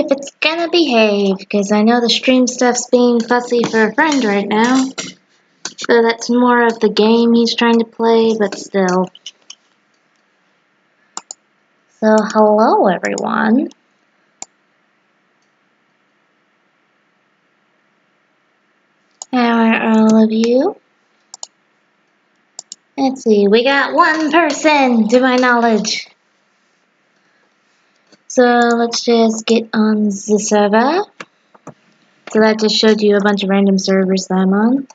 if it's gonna behave, because I know the stream stuff's being fussy for a friend right now. So that's more of the game he's trying to play, but still. So hello everyone. How are all of you? Let's see, we got one person to my knowledge. So let's just get on the server. So that just showed you a bunch of random servers that I'm on.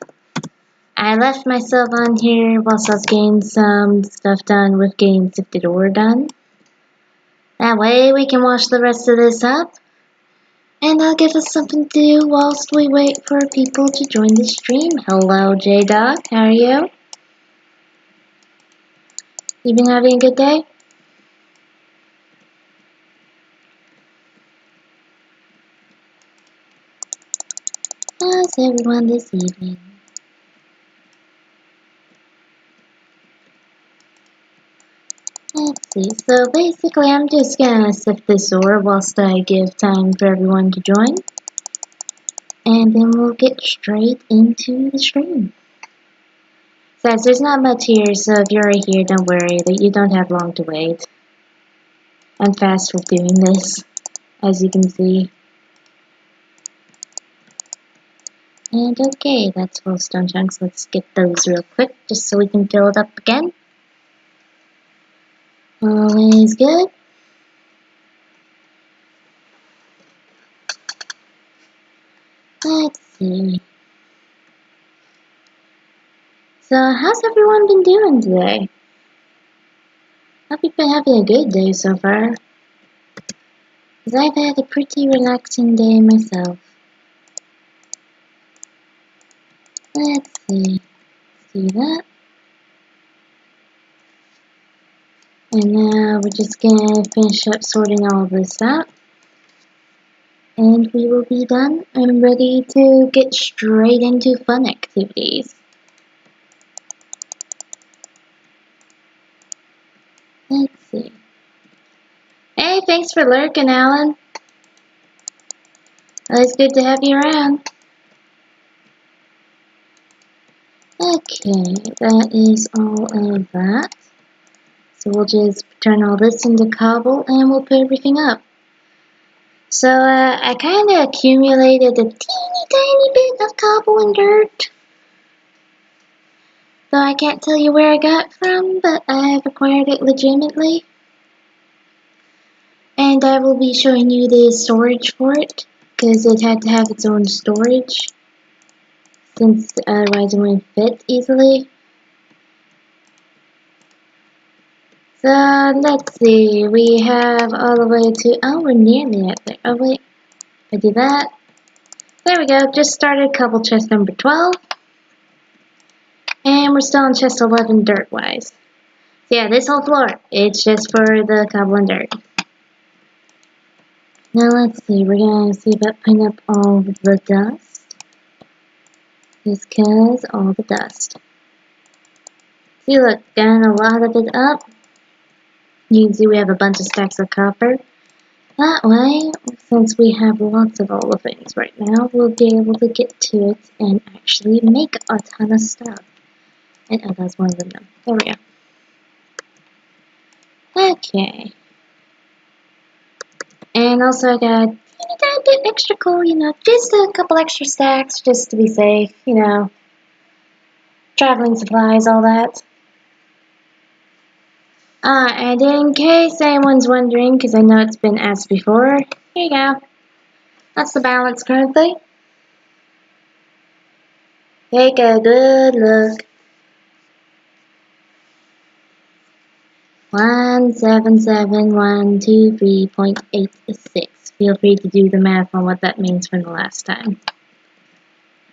I left myself on here whilst I was getting some stuff done with getting Sifted Ore done. That way we can wash the rest of this up. And that'll give us something to do whilst we wait for people to join the stream. Hello J-Dog, how are you? You been having a good day? How's everyone this evening? Let's see, so basically I'm just gonna sift this ore whilst I give time for everyone to join. And then we'll get straight into the stream. Says there's not much here, so if you're right here, don't worry that you don't have long to wait. I'm fast with doing this, as you can see. And okay, that's full stone chunks. Let's get those real quick, just so we can fill it up again. Always good. Let's see. So, how's everyone been doing today? Hope you've been having a good day so far. Because I've had a pretty relaxing day myself. Let's see. See that? And now we're just gonna finish up sorting all of this out. And we will be done and ready to get straight into fun activities. Let's see. Hey, thanks for lurking, Alan. Always good to have you around. Okay, that is all of that. So we'll just turn all this into cobble and we'll put everything up. So I kind of accumulated a teeny tiny bit of cobble and dirt. Though I can't tell you where I got from, but I've acquired it legitimately. And I will be showing you the storage for it, because it had to have its own storage, since otherwise it wouldn't fit easily. So let's see, we have all the way to, oh, we're nearly at there. Oh wait, I do that. There we go, just started cobble chest number 12. And we're still on chest 11 dirt-wise. So yeah, this whole floor, it's just for the cobble and dirt. Now let's see, we're gonna see about putting up all the dust. Just cause all the dust. See, look, getting a lot of it up. You can see we have a bunch of stacks of copper. That way, since we have lots of all the things right now, we'll be able to get to it and actually make a ton of stuff. And oh, that's one of them. There we go. Okay. And also I got a tiny bit extra coal, you know, just a couple extra stacks just to be safe, you know. Traveling supplies, all that. And in case anyone's wondering, because I know it's been asked before, here you go. That's the balance currently. Take a good look. 177,123.86. Feel free to do the math on what that means from the last time.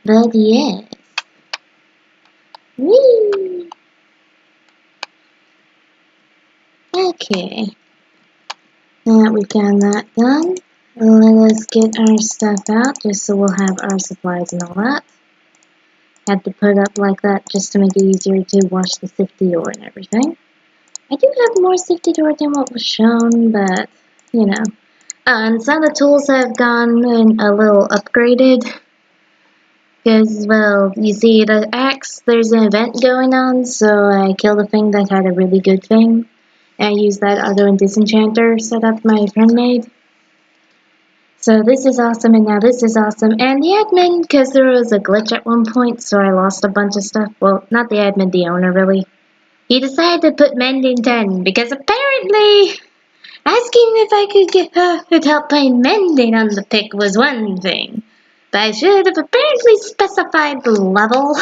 But yes. Whee! Okay. Now that we've gotten that done, let us get our stuff out just so we'll have our supplies and all that. Had to put up like that just to make it easier to wash the sifted ore and everything. I do have more sifted ore than what was shown, but, you know. And some of the tools have gone in a little upgraded. Because, well, you see, the axe, there's an event going on, so I killed a thing that had a really good thing. And I used that auto and disenchanter setup my friend made. So this is awesome, and now this is awesome. And the admin, because there was a glitch at one point, so I lost a bunch of stuff. Well, not the admin, the owner, really. He decided to put mending 10, because apparently asking if I could help find mending on the pick was one thing. But I should have apparently specified the level.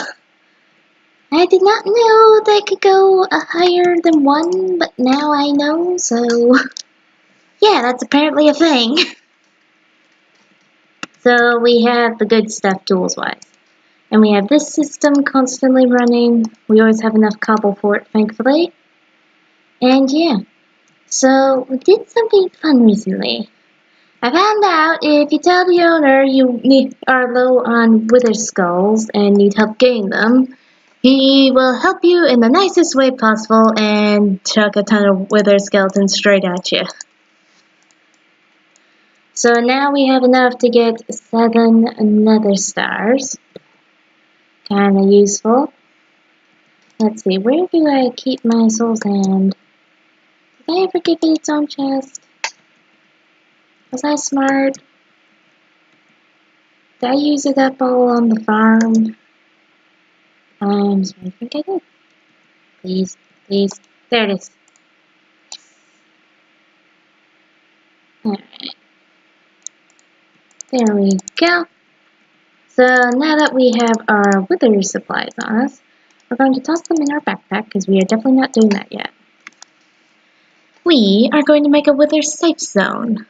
I did not know that could go higher than 1, but now I know, so yeah, that's apparently a thing. So we have the good stuff tools-wise. And we have this system constantly running. We always have enough cobble for it, thankfully. And yeah, so we did something fun recently. I found out if you tell the owner you are low on wither skulls and need help getting them, he will help you in the nicest way possible and chuck a ton of wither skeletons straight at you. So now we have enough to get 7 nether stars. Kinda useful. Let's see, where do I keep my soul sand? Did I ever give it its own chest? Was I smart? Did I use it up all on the farm? I'm sorry, I think I did. Please, please. There it is. Alright. There we go. So now that we have our wither supplies on us, we're going to toss them in our backpack because we are definitely not doing that yet. We are going to make a wither safe zone.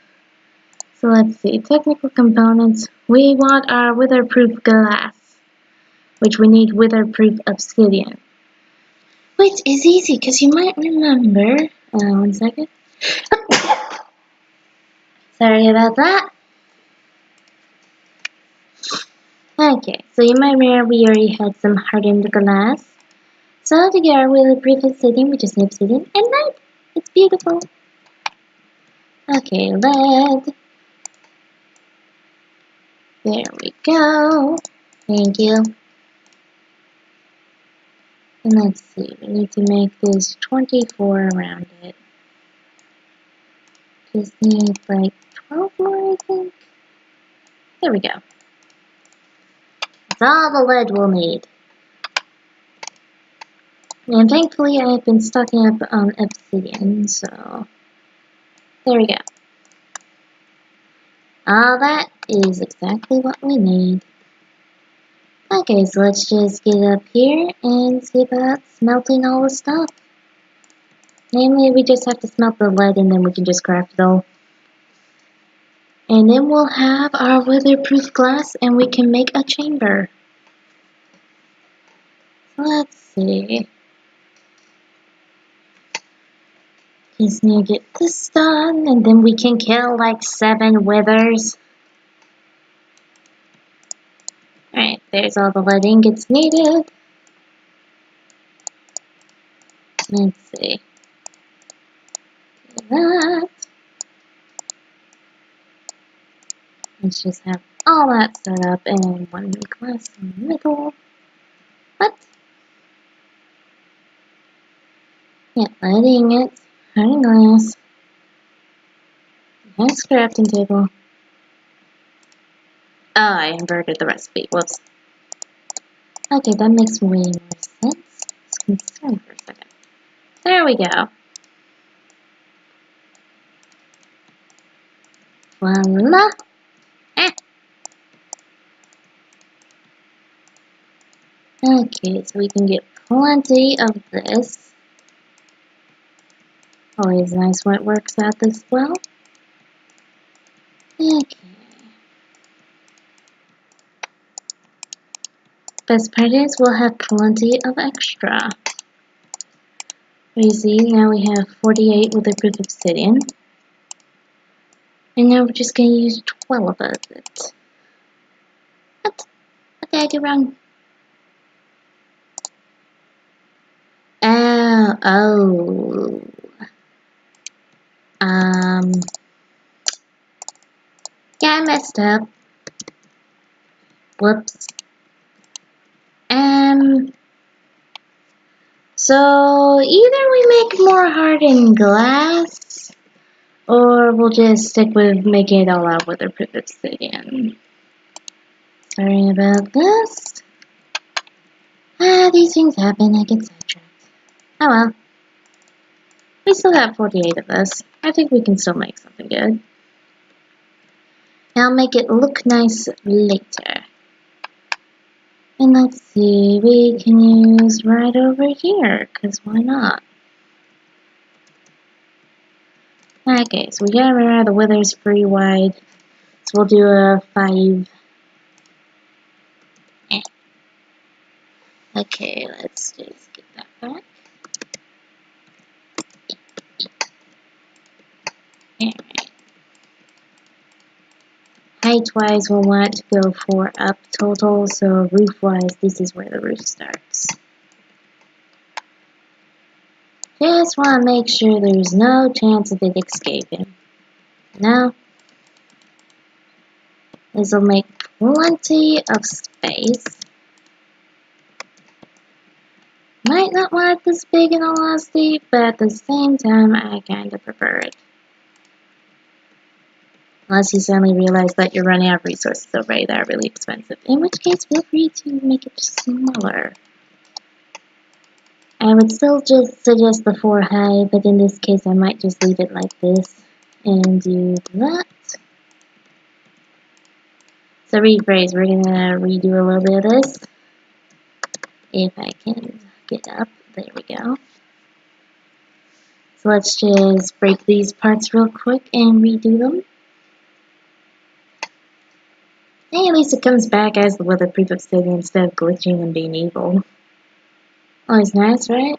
So let's see, technical components. We want our wither-proof glass, which we need wither-proof obsidian. Which is easy because you might remember. One second. Sorry about that. Okay, so you might remember we already had some hardened glass. So to get our wither-proof obsidian, we just need obsidian and lead. It's beautiful. Okay, lead. There we go. Thank you. And let's see, we need to make this 24 around it. Just need like 12 more, I think. There we go. That's all the lead we'll need. And thankfully I've been stocking up on obsidian, so there we go. All that is exactly what we need. Okay, so let's just get up here and see about smelting all the stuff. Namely, we just have to smelt the lead and then we can just craft it all. And then we'll have our weatherproof glass and we can make a chamber. Let's see. Just need to get this done and then we can kill like 7 withers. Alright, there's all the lead ingots needed. Let's see. Do that. Let's just have all that set up and 1 glass in the middle. What? Yeah, lead ingots, hardened glass. Nice crafting table. Oh, I inverted the recipe. Whoops. Okay, that makes way more sense. It's concerned for a second. There we go. Voila. Ah. Okay, so we can get plenty of this. Always nice when it works out this well. Okay. Best part is we'll have plenty of extra. You see, now we have 48 with a proof obsidian. And now we're just going to use 12 of it. What? What did I do wrong? Oh. Yeah, I messed up. Whoops. So either we make more hardened glass, or we'll just stick with making it all out weatherproof obsidian. Sorry about this. These things happen, I get sidetracked. Oh well. We still have 48 of this. I think we can still make something good. I'll make it look nice later. And let's see, we can use right over here, because why not? Okay, so we gotta remember the wither's pretty wide. So we'll do a 5. Okay, let's just get that back. Alright. Height-wise, we'll want to go 4 up total, so roof-wise, this is where the roof starts. Just want to make sure there's no chance of it escaping. Now, this will make plenty of space. Might not want it this big in all honesty, but at the same time, I kinda prefer it. Unless you suddenly realize that you're running out of resources already that are really expensive. In which case, feel free to make it smaller. I would still just suggest the 4 high, but in this case, I might just leave it like this and do that. So rephrase, we're gonna redo a little bit of this. If I can get up, there we go. So let's just break these parts real quick and redo them. Hey, at least it comes back as the weatherproof obsidian instead of glitching and being evil. Always nice, right?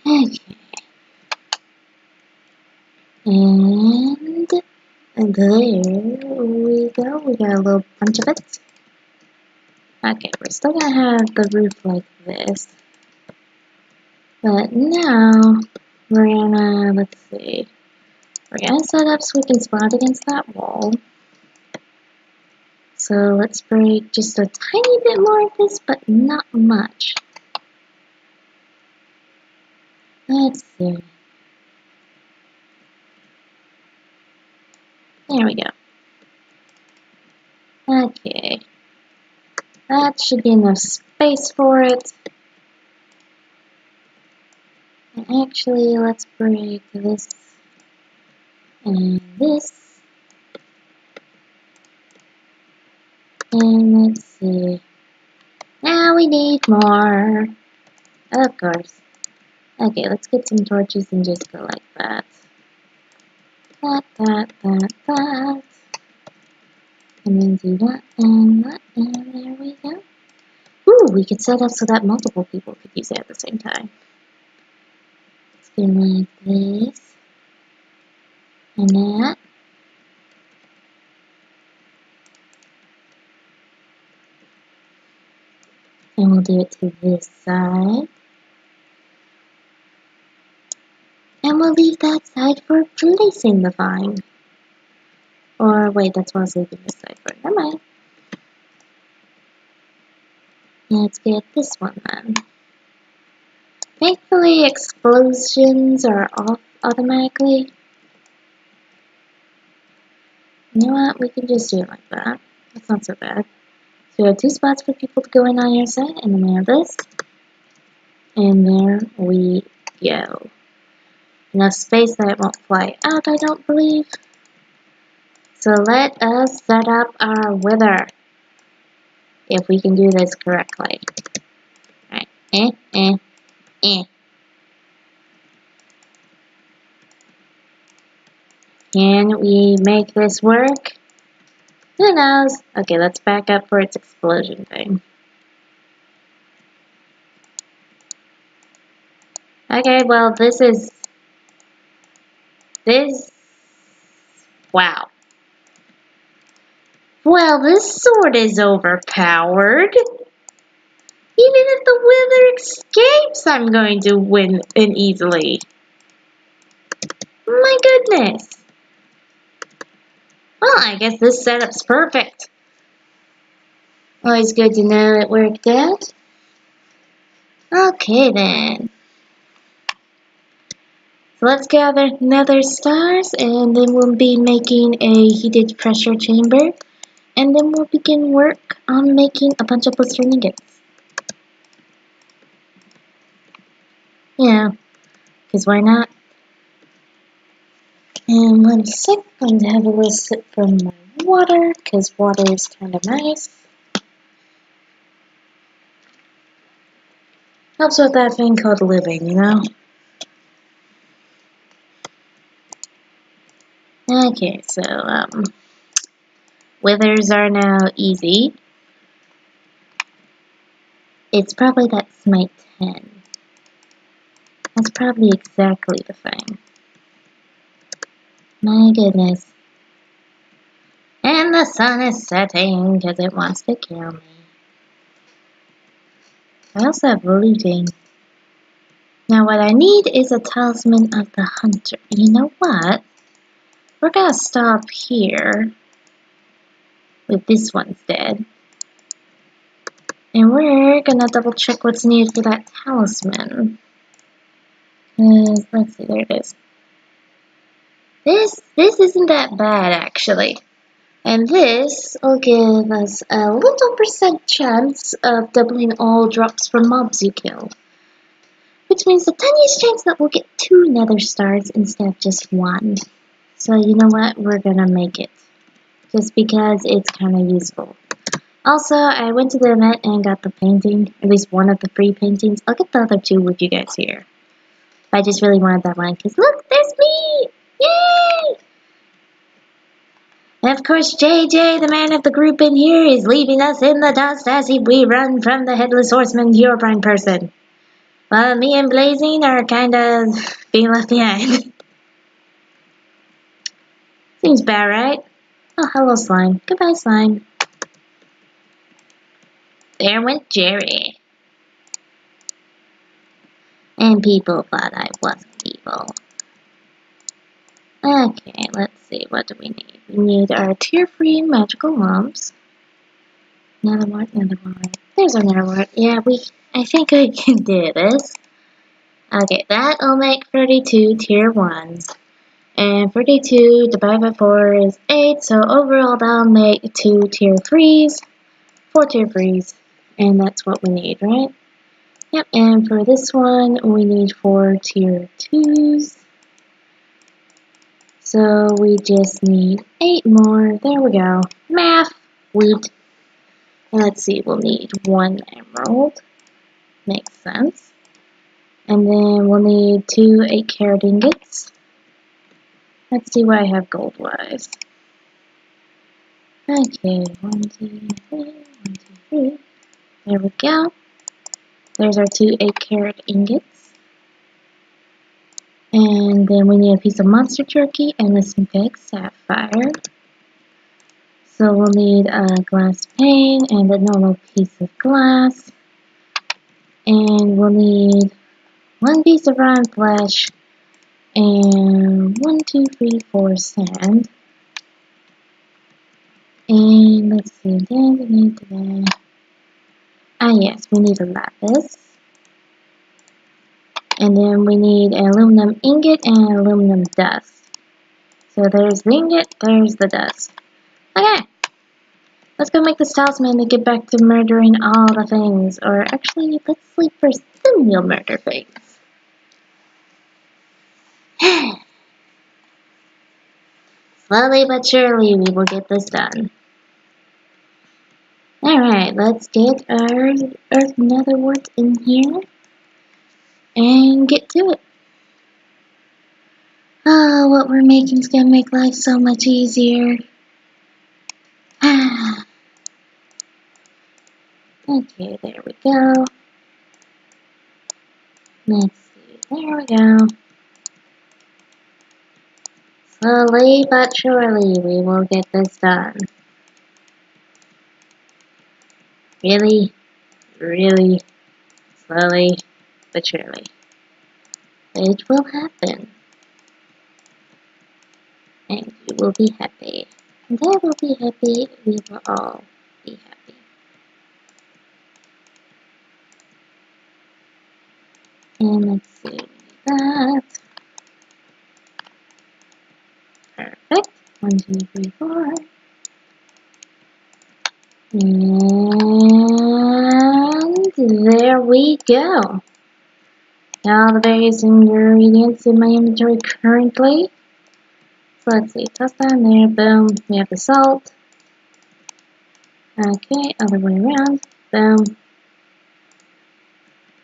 Okay. And there we go. We got a little bunch of it. Okay, we're still gonna have the roof like this. But now, we're gonna, let's see. We're gonna set up so we can spot against that wall. So let's break just a tiny bit more of this, but not much. Let's see. There we go. Okay. That should be enough space for it. And actually, let's break this and this. And let's see. Now we need more. Of course. Okay, let's get some torches and just go like that. That. And then do that, and there we go. Ooh, we could set up so that multiple people could use it at the same time. Let's do like this. And that. And we'll do it to this side. And we'll leave that side for placing the vine. Or wait, that's what I was leaving this side for. Never mind. Let's get this one then. Thankfully, explosions are off automatically. You know what? We can just do it like that. That's not so bad. So we have 2 spots for people to go in on your side, and then we have this. And there we go. Enough space that it won't fly out, I don't believe. So let us set up our wither. If we can do this correctly. Alright, Can we make this work? Who knows? Okay, let's back up for its explosion thing. Okay, well, this... Wow. Well, this sword is overpowered. Even if the wither escapes, I'm going to win easily. My goodness. I guess this setup's perfect. Always good to know it worked out. Okay then. So let's gather nether stars, and then we'll be making a heated pressure chamber. And then we'll begin work on making a bunch of blistering ingots. Yeah, because why not? And 1 sec, I'm going to have a little sip from my water, because water is kind of nice. Helps with that thing called living, you know? Okay, so, withers are now easy. It's probably that smite 10. That's probably exactly the thing. My goodness. And the sun is setting because it wants to kill me. I also have looting. Now what I need is a talisman of the hunter. You know what? We're gonna stop here with this one's dead. And we're gonna double check what's needed for that talisman. Let's see, there it is. This isn't that bad actually. And this will give us a little % chance of doubling all drops from mobs you kill. Which means the tiniest chance that we'll get 2 nether stars instead of just 1. So you know what? We're gonna make it. Just because it's kinda useful. Also, I went to the event and got the painting, at least one of the free paintings. I'll get the other 2 with you guys here. I just really wanted that one, because look, there's me! Yay! And of course, JJ, the man of the group in here, is leaving us in the dust as we run from the Headless Horseman Herobrine person. While me and Blazing are kinda being left behind. Seems bad, right? Oh, hello, Slime. Goodbye, Slime. There went Jerry. And people thought I wasn't evil. Okay, let's see, what do we need? We need our tier-free magical lumps. Another one, another one. There's another one. Yeah, I think I can do this. Okay, that'll make 32 tier 1s. And 32 divided by 4 is 8, so overall that'll make 2 tier 3s, 4 tier 3s, and that's what we need, right? Yep, and for this one, we need 4 tier 2s. So we just need 8 more. There we go. Math. Wheat. And let's see, we'll need 1 emerald. Makes sense. And then we'll need 2 8-carat ingots. Let's see what I have gold-wise. Okay, 1, 2, 3, 1, 2, 3. There we go. There's our 2 8-carat ingots. And then we need a piece of monster turkey and a synthetic sapphire. So we'll need a glass pane and a normal piece of glass. And we'll need 1 piece of rotten flesh and 1, 2, 3, 4 sand. And let's see, then we need that. Ah yes, we need a lapis. And then we need an aluminum ingot and aluminum dust. So there's the ingot, there's the dust. Okay, let's go make this talisman and get back to murdering all the things. Or actually, let's sleep first, then we'll murder things. Slowly but surely we will get this done. Alright, let's get our earth netherwort in here and get to it. Oh, what we're making is gonna make life so much easier. Okay, there we go. Let's see, there we go. Slowly but surely we will get this done. Really, really slowly but surely. It will happen. And you will be happy. They will be happy, we will all be happy. And let's see that. Perfect. 1, 2, 3, 4. And there we go. All the various ingredients in my inventory currently. So let's see, toss down there, boom. We have the salt. Okay, other way around, boom.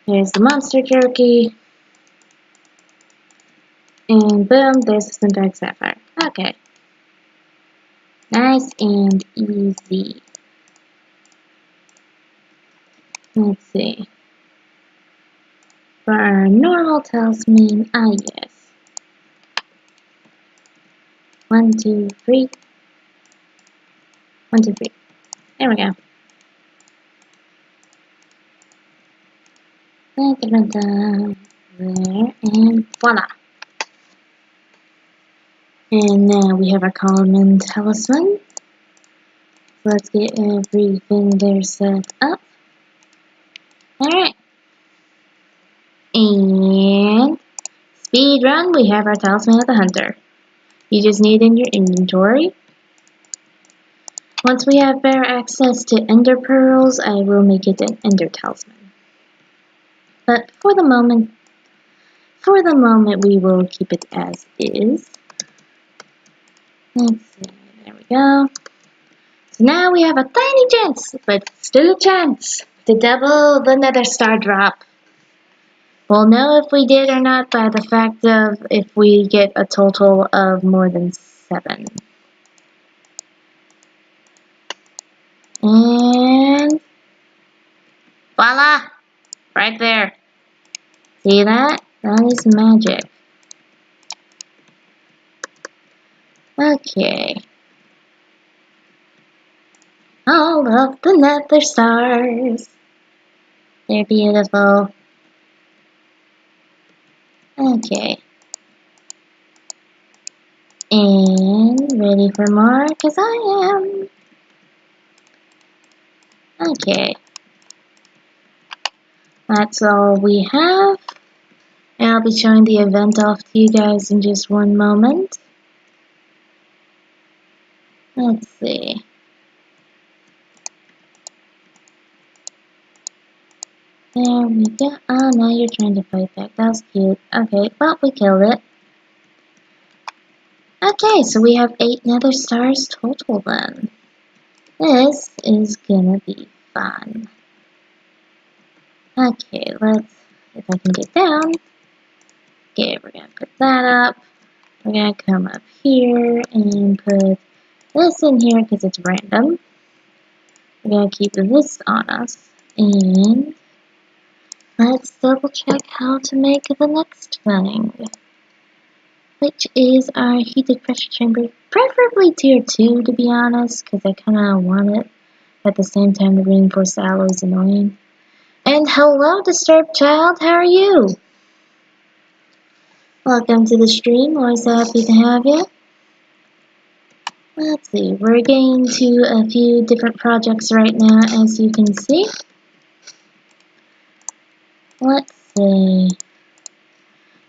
Here's the monster jerky. And boom, there's the synthetic sapphire. Okay. Nice and easy. Let's see. For our normal talisman, yes. 1, 2, 3. 1, 2, 3. There we go. There, and voila. And now we have our common talisman. Let's get everything there set up. Alright. And speed run, we have our talisman of the hunter. You just need it in your inventory. Once we have better access to ender pearls, I will make it an ender talisman. But for the moment, we will keep it as is. Let's see, there we go. So now we have a tiny chance, but still a chance, to double the nether star drop. We'll know if we did or not by the fact of if we get a total of more than 7. And voila! Right there. See that? That is magic. Okay. All of the nether stars. They're beautiful. Okay. And ready for more? Because I am. Okay. That's all we have. And I'll be showing the event off to you guys in just one moment. Let's see. There we go. Oh, now you're trying to fight back. That was cute. Okay, well, we killed it. Okay, so we have 8 nether stars total then. This is gonna be fun. Okay, let's, if I can get down. Okay, we're gonna put that up. We're gonna come up here and put this in here because it's random. We're gonna keep this on us. And let's double check how to make the next thing, which is our heated pressure chamber, preferably tier 2 to be honest, because I kind of want it. At the same time, the reinforced alloy is annoying. And hello, Disturbed Child, how are you? Welcome to the stream, always happy to have you. Let's see, we're getting to a few different projects right now, as you can see. Let's see.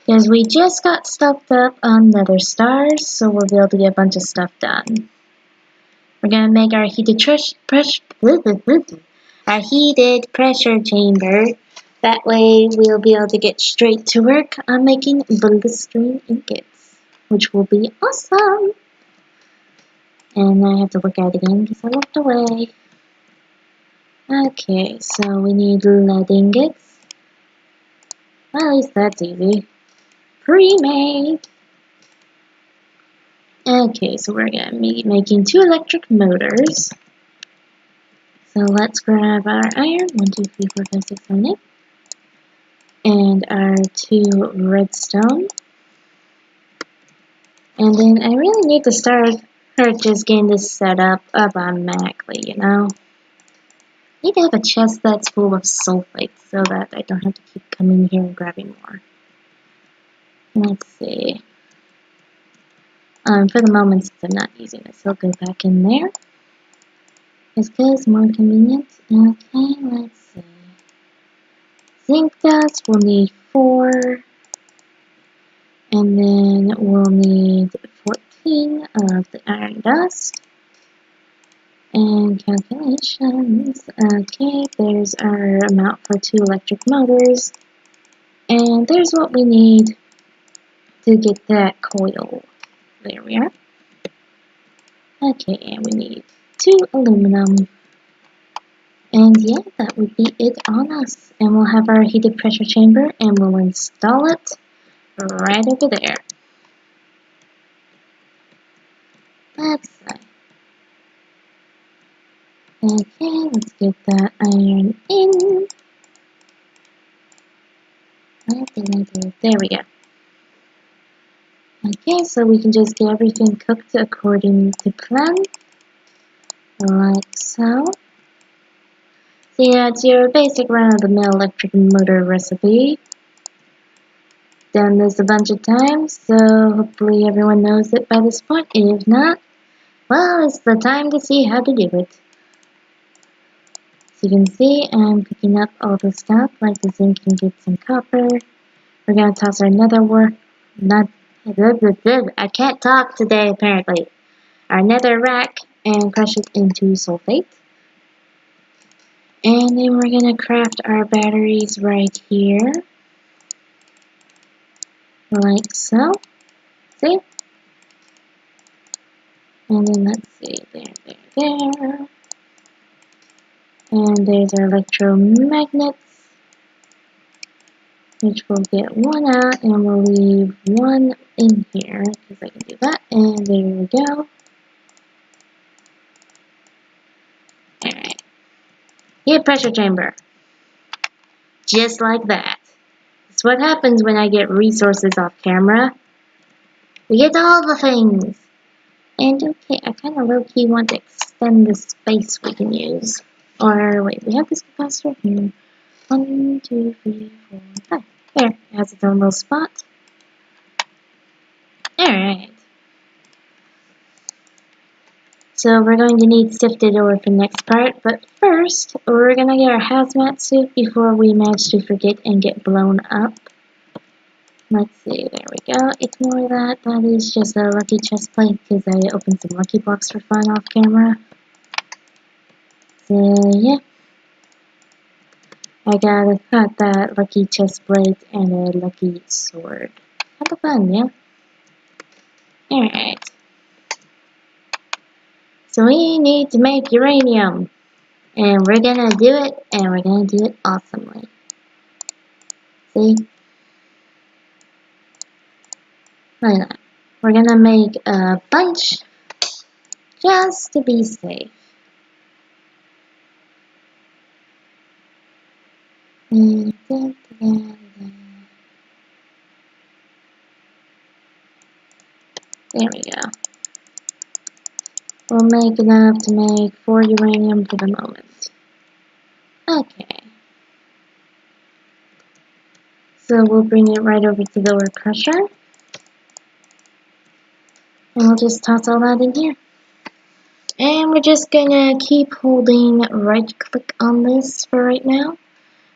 Because we just got stocked up on nether stars, so we'll be able to get a bunch of stuff done. We're gonna make our heated pressure chamber. That way we'll be able to get straight to work on making blistering ingots, which will be awesome. And I have to look at it again because I looked away. Okay, so we need lead ingots. Well, at least that's easy. Pre-made. Okay, so we're gonna be making 2 electric motors. So let's grab our iron, 1, 2, 3, 4, 5, 6, 7, 8. And our 2 redstone. And then I really need to start just getting this set up automatically, you know. Need to have a chest that's full of sulfite so that I don't have to keep coming here and grabbing more. Let's see. For the moment, since I'm not using this, I'll go back in there. Just because more convenient. Okay, let's see. Zinc dust, we'll need 4. And then we'll need 14 of the iron dust. And calculations. Okay, there's our amount for 2 electric motors. And there's what we need to get that coil. There we are. Okay, and we need 2 aluminum. And yeah, that would be it on us. And we'll have our heated pressure chamber and we'll install it right over there. Let's see. Okay, let's get that iron in. What did I do? There we go. Okay, so we can just get everything cooked according to plan. Like so. So yeah, it's your basic run-of-the-mill electric motor recipe. Done this a bunch of times, so hopefully everyone knows it by this point. If not, well, it's the time to see how to do it. So you can see I'm picking up all the stuff, like the zinc and get some copper. We're going to toss our nether I can't talk today, apparently. Our nether rack and crush it into sulfate. And then we're going to craft our batteries right here. Like so. See? And then let's see, there. And there's our electromagnets, which we'll get 1 out, and we'll leave 1 in here, because I can do that, and there we go. Alright. Heat pressure chamber. Just like that. That's what happens when I get resources off camera. We get all the things. And okay, I kind of low-key want to extend the space we can use. Or, wait, we have this capacitor here. 1, 2, 3, 4, 5. There, it has its own little spot. Alright. So we're going to need sifted ore for the next part, but first, we're going to get our hazmat suit before we manage to forget and get blown up. Let's see, there we go. Ignore that. That is just a lucky chest plate because I opened some lucky blocks for fun off camera. So, yeah. I got that lucky chest plate and a lucky sword. Have a fun, yeah? Alright. So we need to make uranium. And we're gonna do it, and we're gonna do it awesomely. See? Why not? We're gonna make a bunch just to be safe. There we go. We'll make enough to make 4 uranium for the moment. Okay. So we'll bring it right over to the ore crusher. And we'll just toss all that in here. And we're just gonna keep holding right click on this for right now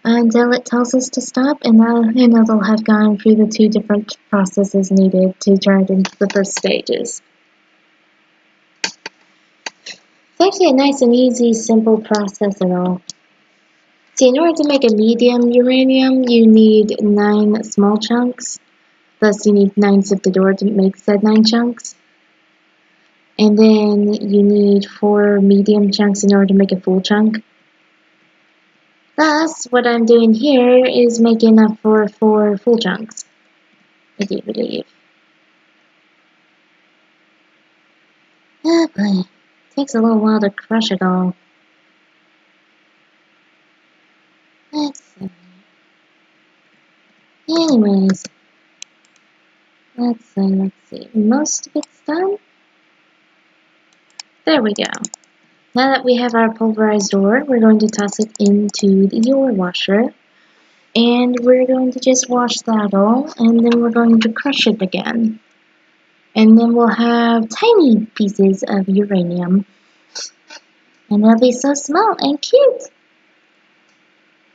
until it tells us to stop, and it'll have gone through the 2 different processes needed to turn it into the first stages. It's actually a nice and easy, simple process at all. See, in order to make a medium uranium, you need 9 small chunks. Thus, you need 9 sifted ore to make said 9 chunks. And then you need 4 medium chunks in order to make a full chunk. Thus, what I'm doing here is making enough for 4 full chunks. I do believe. Oh boy. Takes a little while to crush it all. Let's see. Anyways. Let's see. Most of it's done. There we go. Now that we have our pulverized ore, we're going to toss it into the ore washer. And we're going to just wash that all, and then we're going to crush it again. And then we'll have tiny pieces of uranium. And they'll be so small and cute.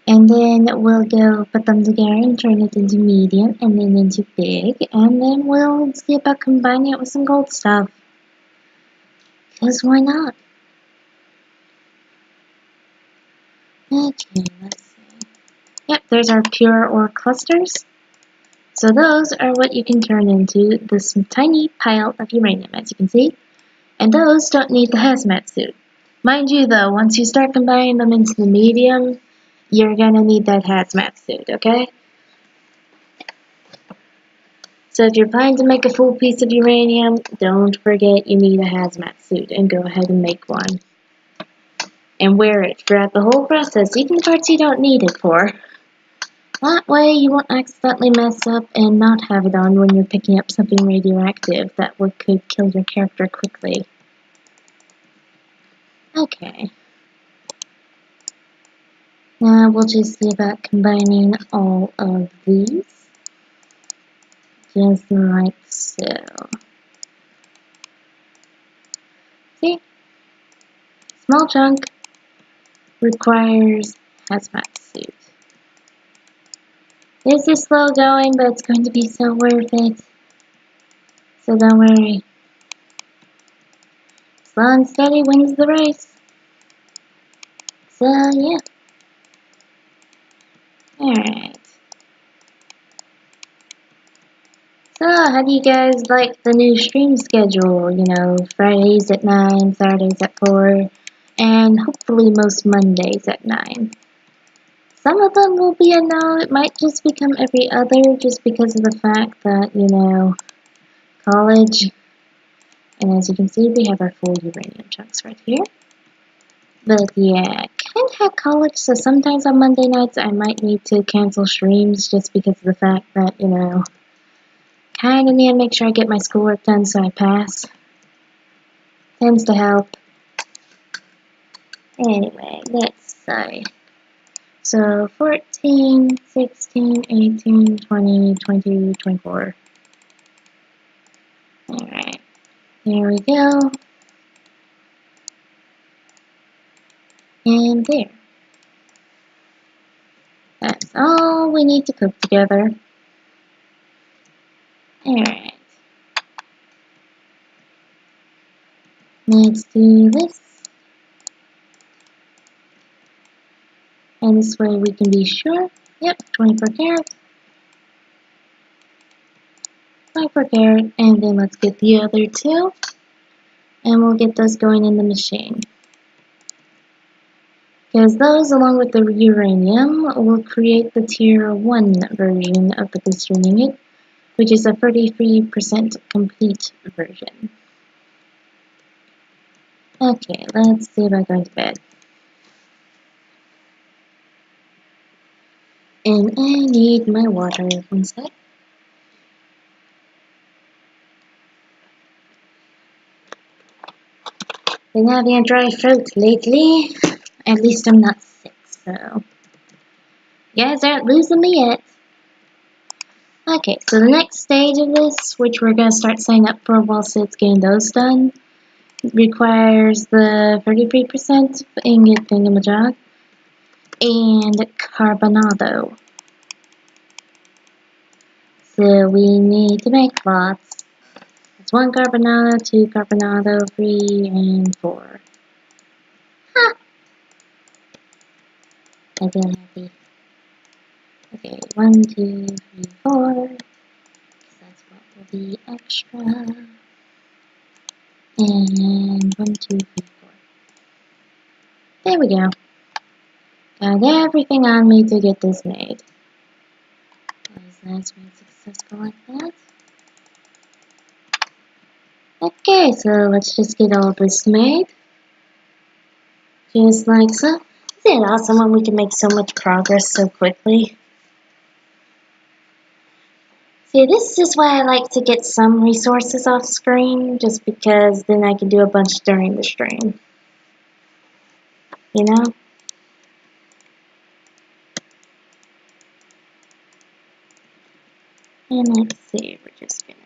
And then we'll go put them together and turn it into medium and then into big. And then we'll see about combining it with some gold stuff. Because why not? Okay, let's see. Yep, there's our pure ore clusters. So those are what you can turn into this tiny pile of uranium, as you can see. And those don't need the hazmat suit. Mind you though, once you start combining them into the medium, you're gonna need that hazmat suit, okay? So if you're planning to make a full piece of uranium, don't forget you need a hazmat suit and go ahead and make one. And wear it throughout the whole process, even the parts you don't need it for. That way you won't accidentally mess up and not have it on when you're picking up something radioactive that could kill your character quickly. Okay. Now we'll just see about combining all of these. Just like so. See? Small chunk requires hazmat suit. This is slow going, but it's going to be so worth it. So don't worry. Slow and steady wins the race. So yeah. Alright. So how do you guys like the new stream schedule? You know, Fridays at 9, Saturdays at 4, and hopefully most Mondays at 9. Some of them will be a no, it might just become every other just because of the fact that, you know, college. And as you can see, we have our full uranium chunks right here. But yeah, kind of have college, so sometimes on Monday nights I might need to cancel streams just because of the fact that, you know, kind of need to make sure I get my schoolwork done so I pass. Tends to help. Anyway, let's see. So 14, 16, 18, 20, 20, 24. Alright, there we go. And there. That's all we need to cook together. Alright. Let's do this. And this way we can be sure. Yep, 24 karat. 24 karat. And then let's get the other two. And we'll get those going in the machine. Because those, along with the uranium, will create the tier 1 version of the booster unit, which is a 33% complete version. Okay, let's see about going to bed. And I need my water. One sec. Been having a dry throat lately. At least I'm not sick, so. You guys aren't losing me yet. Okay, so the next stage of this, which we're going to start signing up for whilst it's getting those done, requires the 33% ingot thingamajig and carbonado. So we need to make lots. It's 1 carbonado, 2 carbonado, 3, and 4. Ha! I feel happy. Okay, 1, 2, 3, 4. That's what will be extra. And 1, 2, 3, 4. There we go. Got everything on me to get this made. Was that made successful like that? Okay, so let's just get all this made. Just like so. Isn't it awesome when we can make so much progress so quickly? See, this is why I like to get some resources off screen, just because then I can do a bunch during the stream. You know? And let's see, we're just gonna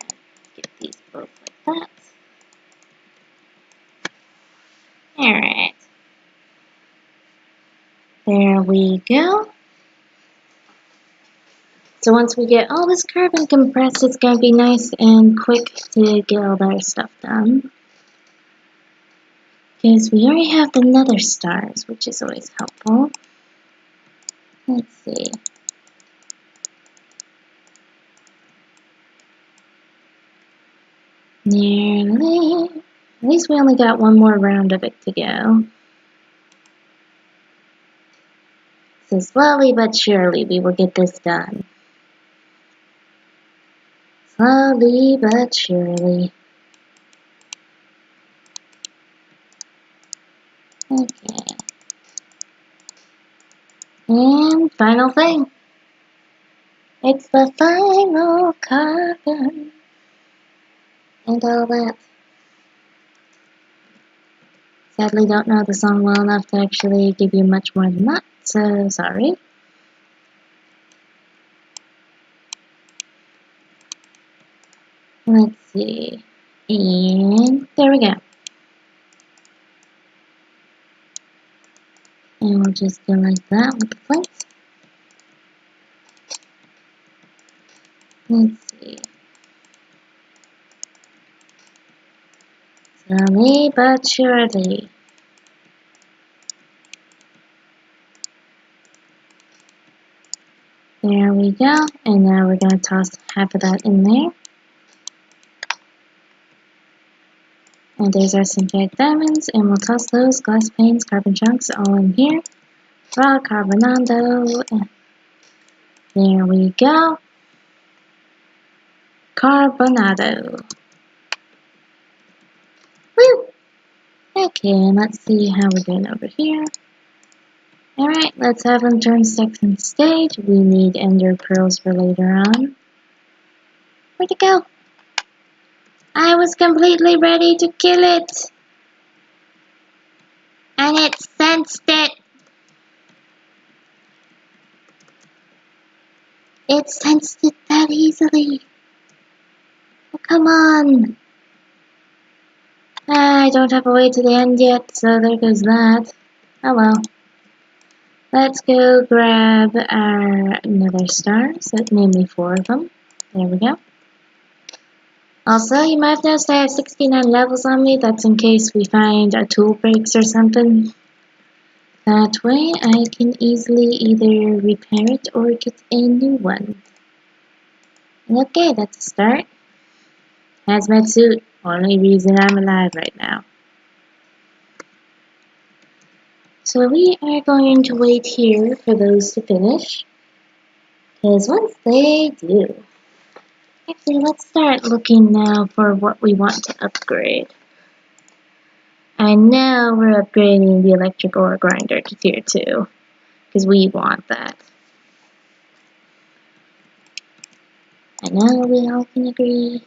get these both like that. Alright. There we go. So once we get all this carbon compressed, it's going to be nice and quick to get all our stuff done. Because we already have the nether stars, which is always helpful. Let's see. Nearly. At least we only got one more round of it to go. So slowly but surely we will get this done. Slowly but surely. Okay. And final thing. It's the final carbon. And all that. Sadly don't know the song well enough to actually give you much more than that, so sorry. Let's see. And there we go. And we'll just go like that with the plates. Let's see. Slowly but surely. There we go. And now we're going to toss half of that in there. And there's our synthetic diamonds. And we'll toss those glass panes, carbon chunks all in here. Raw carbonado. There we go. Carbonado. Woo! Okay, and let's see how we're doing over here. Alright, let's have them turn second stage. We need ender pearls for later on. Where'd it go? I was completely ready to kill it. And it sensed it. It sensed it that easily. Oh, come on. I don't have a way to the end yet, so there goes that. Oh well. Let's go grab our nether stars, namely 4 of them. There we go. Also, you might have noticed I have 69 levels on me. That's in case we find a tool breaks or something. That way I can easily either repair it or get a new one. Okay, that's a start. Hazmat suit, only reason I'm alive right now. So we are going to wait here for those to finish. Because once they do... Actually, let's start looking now for what we want to upgrade. I know we're upgrading the electric ore grinder to tier 2. Because we want that. I know we all can agree.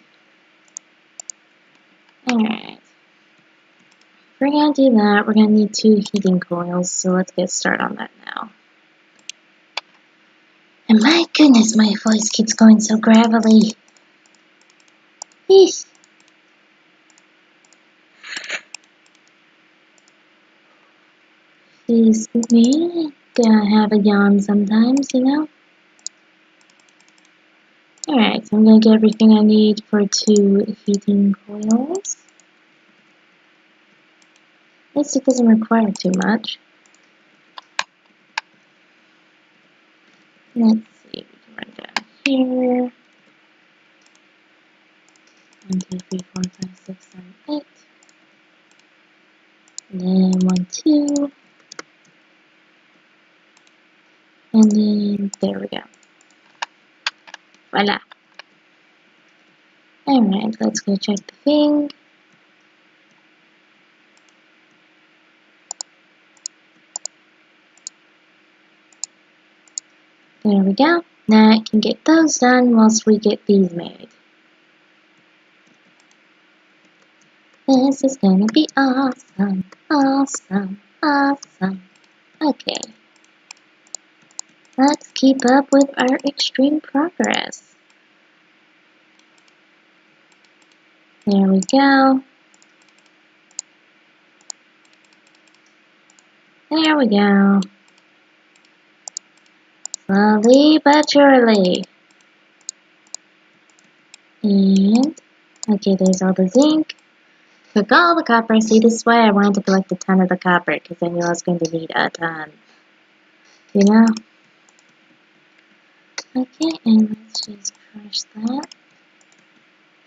Alright. If we're going to do that, we're going to need 2 heating coils, so let's get started on that now. And my goodness, my voice keeps going so gravelly. Eesh. Excuse me, gotta have a yawn sometimes, you know? Alright, so I'm gonna get everything I need for 2 heating coils. At least it doesn't require too much. Let's see, we can run down here. 1, 2, 3, 4, 5, 6, 7, 8. And then 1, 2. And then, there we go. Voila. Alright, let's go check the thing. There we go. Now I can get those done whilst we get these made. This is gonna be awesome, awesome, awesome. Okay. Let's keep up with our extreme progress. There we go. There we go. Slowly but surely. And, okay, there's all the zinc. Took all the copper. See, this is why I wanted to collect a ton of the copper, because I knew I was going to need a ton. You know? Okay, and let's just crush that.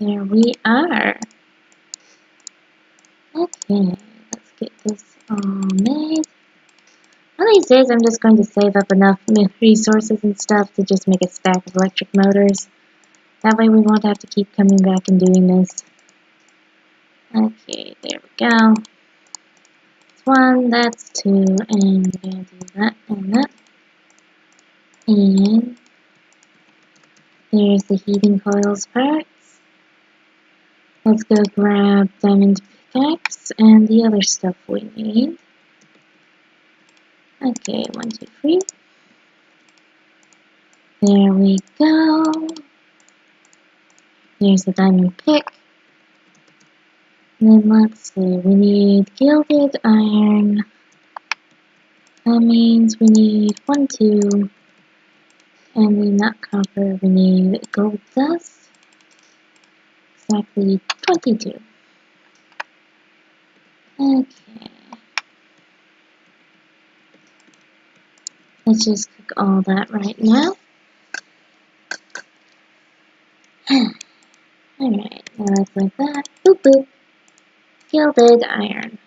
There we are. Okay, let's get this all made. One of these days I'm just going to save up enough resources and stuff to just make a stack of electric motors. That way we won't have to keep coming back and doing this. Okay, there we go. That's one, that's two, and we're going to do that and that. And there's the heating coils parts. Let's go grab diamond pickaxe and the other stuff we need. Okay, 1, 2, 3. There we go. Here's the diamond pick. And then let's see, we need gilded iron. That means we need 1, 2. And then not copper, we need gold dust. Exactly 22. Okay. Let's just cook all that right now. Alright, now that's like that. Boop boop. Gilded iron.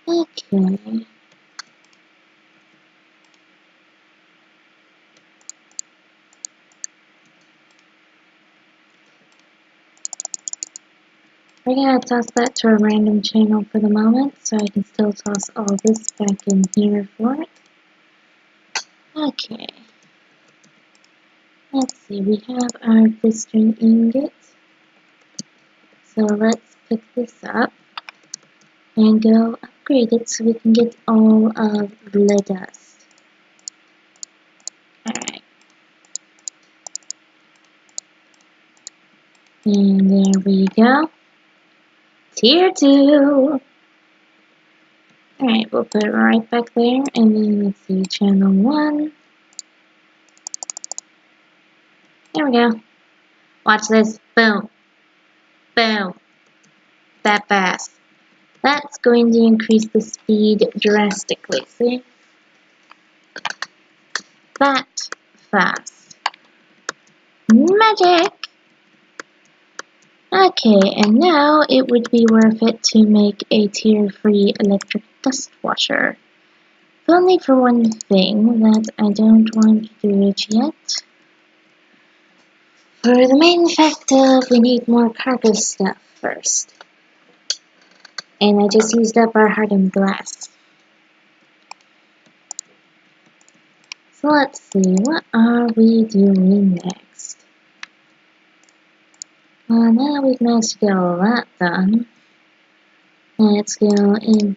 Okay. We're gonna toss that to a random channel for the moment, so I can still toss all this back in here for it. Okay. Let's see, we have our piston ingot. So let's pick this up and go upgrade it so we can get all of the dust. Alright. And there we go. Tier 2! Alright, we'll put it right back there, and then let's see, channel 1. There we go. Watch this. Boom. Boom. That fast. That's going to increase the speed drastically, see? That fast. Magic! Okay, and now it would be worth it to make a tier-free electric dust washer. Only for one thing that I don't want to do it yet. For the main fact of we need more cargo stuff first. And I just used up our hardened glass. So let's see, what are we doing next? Well, now we've managed to get all that done. Let's go in.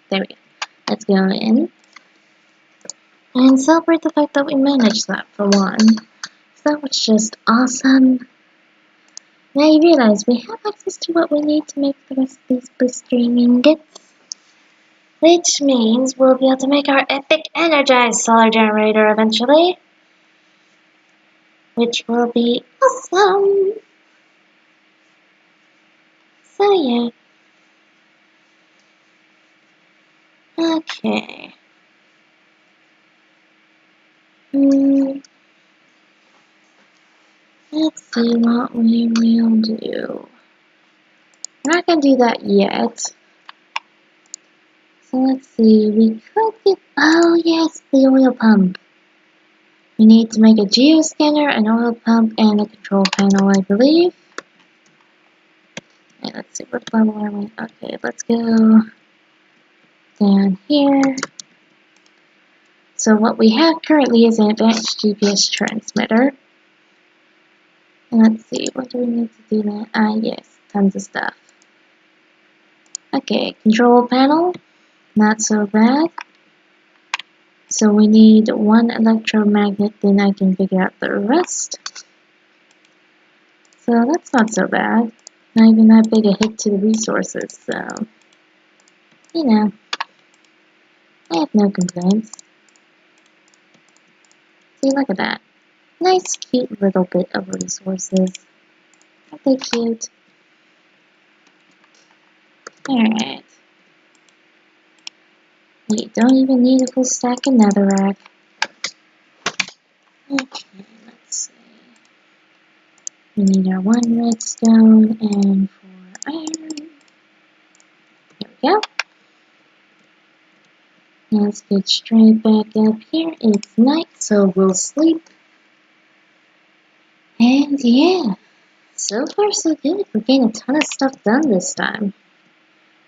There we go. Let's go in and celebrate the fact that we managed that for one. So that was just awesome. Now you realize we have access to what we need to make the rest of these blistering ingots. Which means we'll be able to make our epic energized solar generator eventually. Which will be awesome. So yeah. Okay. Let's see what we will do. We're not gonna do that yet. So let's see, we could get, oh yes, the oil pump. We need to make a geoscanner, an oil pump, and a control panel, I believe. Okay, let's see, what level are we? Okay, let's go down here. So what we have currently is an advanced GPS transmitter. And let's see, what do we need to do that? Ah, yes, tons of stuff. Okay, control panel, not so bad. So we need one electromagnet, then I can figure out the rest. So that's not so bad. Not even that big a hit to the resources, so, you know, I have no complaints. See, look at that. Nice, cute little bit of resources. Aren't they cute? Alright. You don't even need a full stack of netherrack. Okay, let's see. We need our 1 redstone and 4 iron. Here we go. Let's get straight back up here. It's night, so we'll sleep. And yeah, so far so good. We're getting a ton of stuff done this time.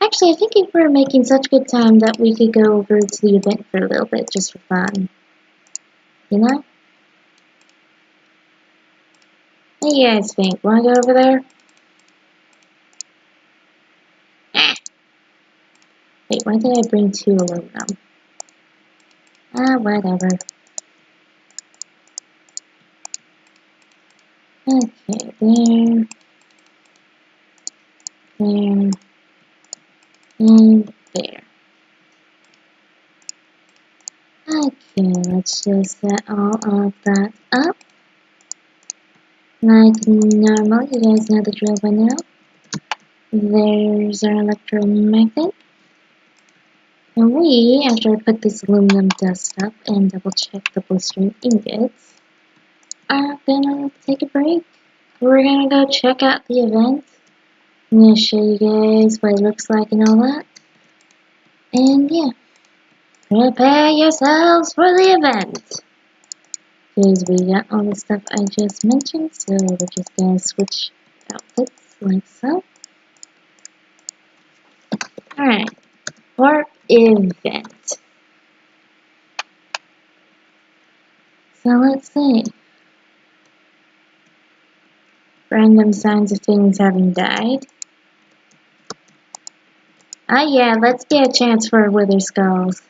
Actually, I think if we're making such good time that we could go over to the event for a little bit, just for fun. You know? What do you guys think? Wanna go over there? Ah. Wait, why did I bring 2 aluminum? Ah, whatever. Okay, there, and there. Okay, let's just set all of that up. Like normal, you guys know the drill by now. There's our electromagnet. And we, after I put this aluminum dust up and double check the blistering ingots, are gonna take a break. We're gonna go check out the event. I'm gonna show you guys what it looks like and all that. And yeah, prepare yourselves for the event. Because we got all the stuff I just mentioned, so we're just gonna switch outfits like so. Alright, for event. So let's see. Random signs of things having died. Ah yeah, let's get a chance for wither skulls.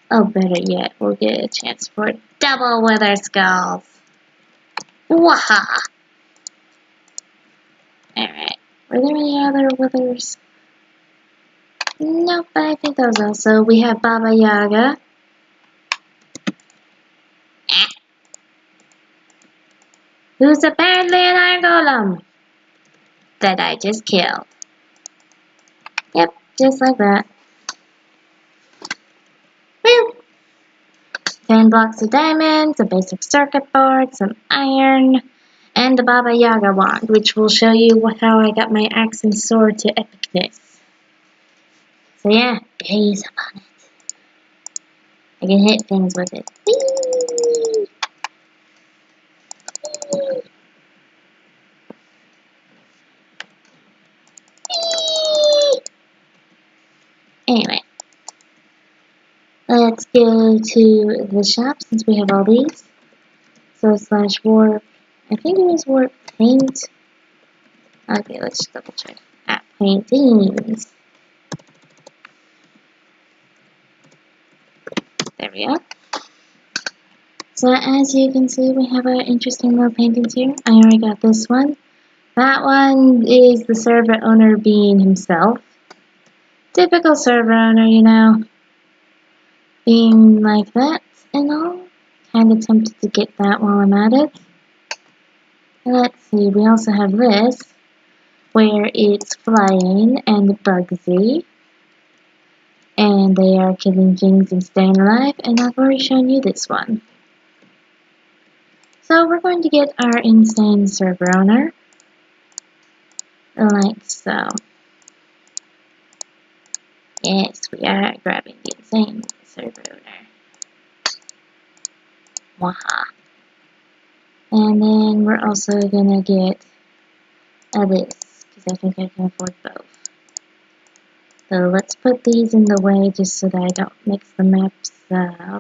Oh, better yet, we'll get a chance for double wither skulls. Waha! Alright, were there any other withers? Nope, I think that was all. So we have Baba Yaga. Who's apparently an iron golem that I just killed. Yep, just like that. Woo! 10 blocks of diamonds, a basic circuit board, some iron, and the Baba Yaga wand, which will show you how I got my axe and sword to epicness. So yeah, gaze upon it. I can hit things with it. Whee! Whee! Anyway, let's go to the shop since we have all these. So slash warp, I think it was warp paint. Okay, let's double check. Ah, paintings. There we go. So as you can see, we have our interesting little paintings here. I already got this one. That one is the server owner being himself. Typical server owner, you know. Being like that and all. Kinda tempted to get that while I'm at it. Let's see, we also have this, where it's flying and Bugsy. And they are killing things and staying alive, and I've already shown you this one. So we're going to get our insane server owner, like so. Yes, we are grabbing the insane server owner. Waha. And then we're also gonna get this, because I think I can afford both. So let's put these in the way just so that I don't mix the maps.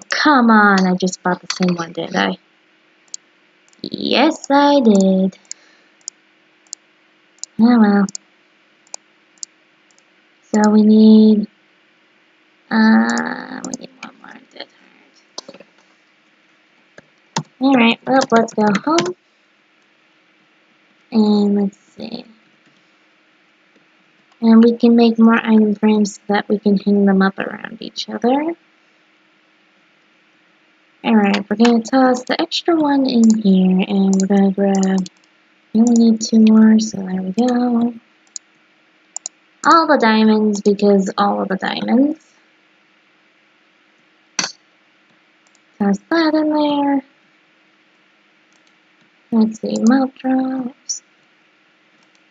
Come on, I just bought the same one, didn't I? Yes, I did. Oh well. So we need one more dead heart. Alright, well, let's go home. And let's see. And we can make more item frames so that we can hang them up around each other. Alright, we're going to toss the extra one in here, and we're going to grab, we only need 2 more, so there we go. All the diamonds, because all of the diamonds. Toss that in there. Let's see, melt drops.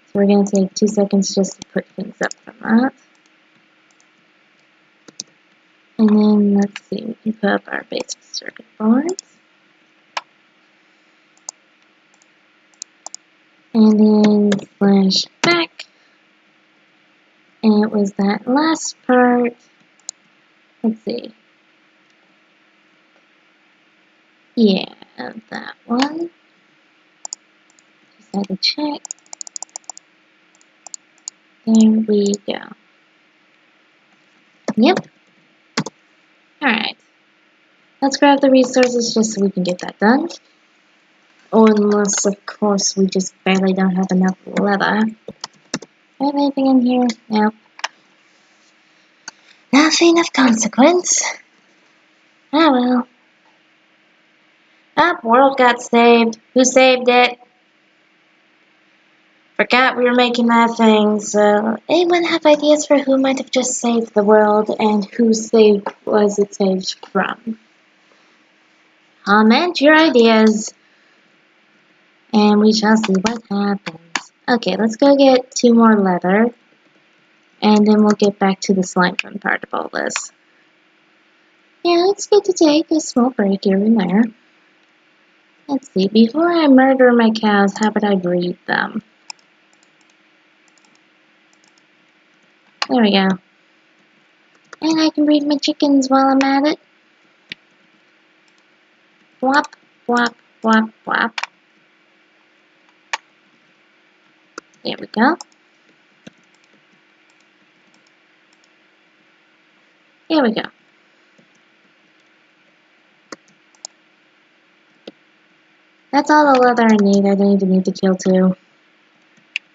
So we're going to take 2 seconds just to put things up from that. And then, let's see, we can put up our basic circuit boards. And then slash back. And it was that last part. Let's see. Yeah, that one. Just had to check. There we go. Yep. Alright. Let's grab the resources just so we can get that done. Oh, unless, of course, we just barely don't have enough leather. Do I have anything in here? Nope. Nothing of consequence. Oh well. Oh, world got saved. Who saved it? Forgot we were making that thing, so anyone have ideas for who might have just saved the world and who was it saved from? Comment your ideas, and we shall see what happens. Okay, let's go get 2 more leather, and then we'll get back to the slime fun part of all this. Yeah, it's good to take a small break here and there. Let's see, before I murder my cows, how about I breed them? There we go. And I can breed my chickens while I'm at it. Whop, whop, whop, whop. There we go. There we go. That's all the leather I need. I don't even need to kill 2.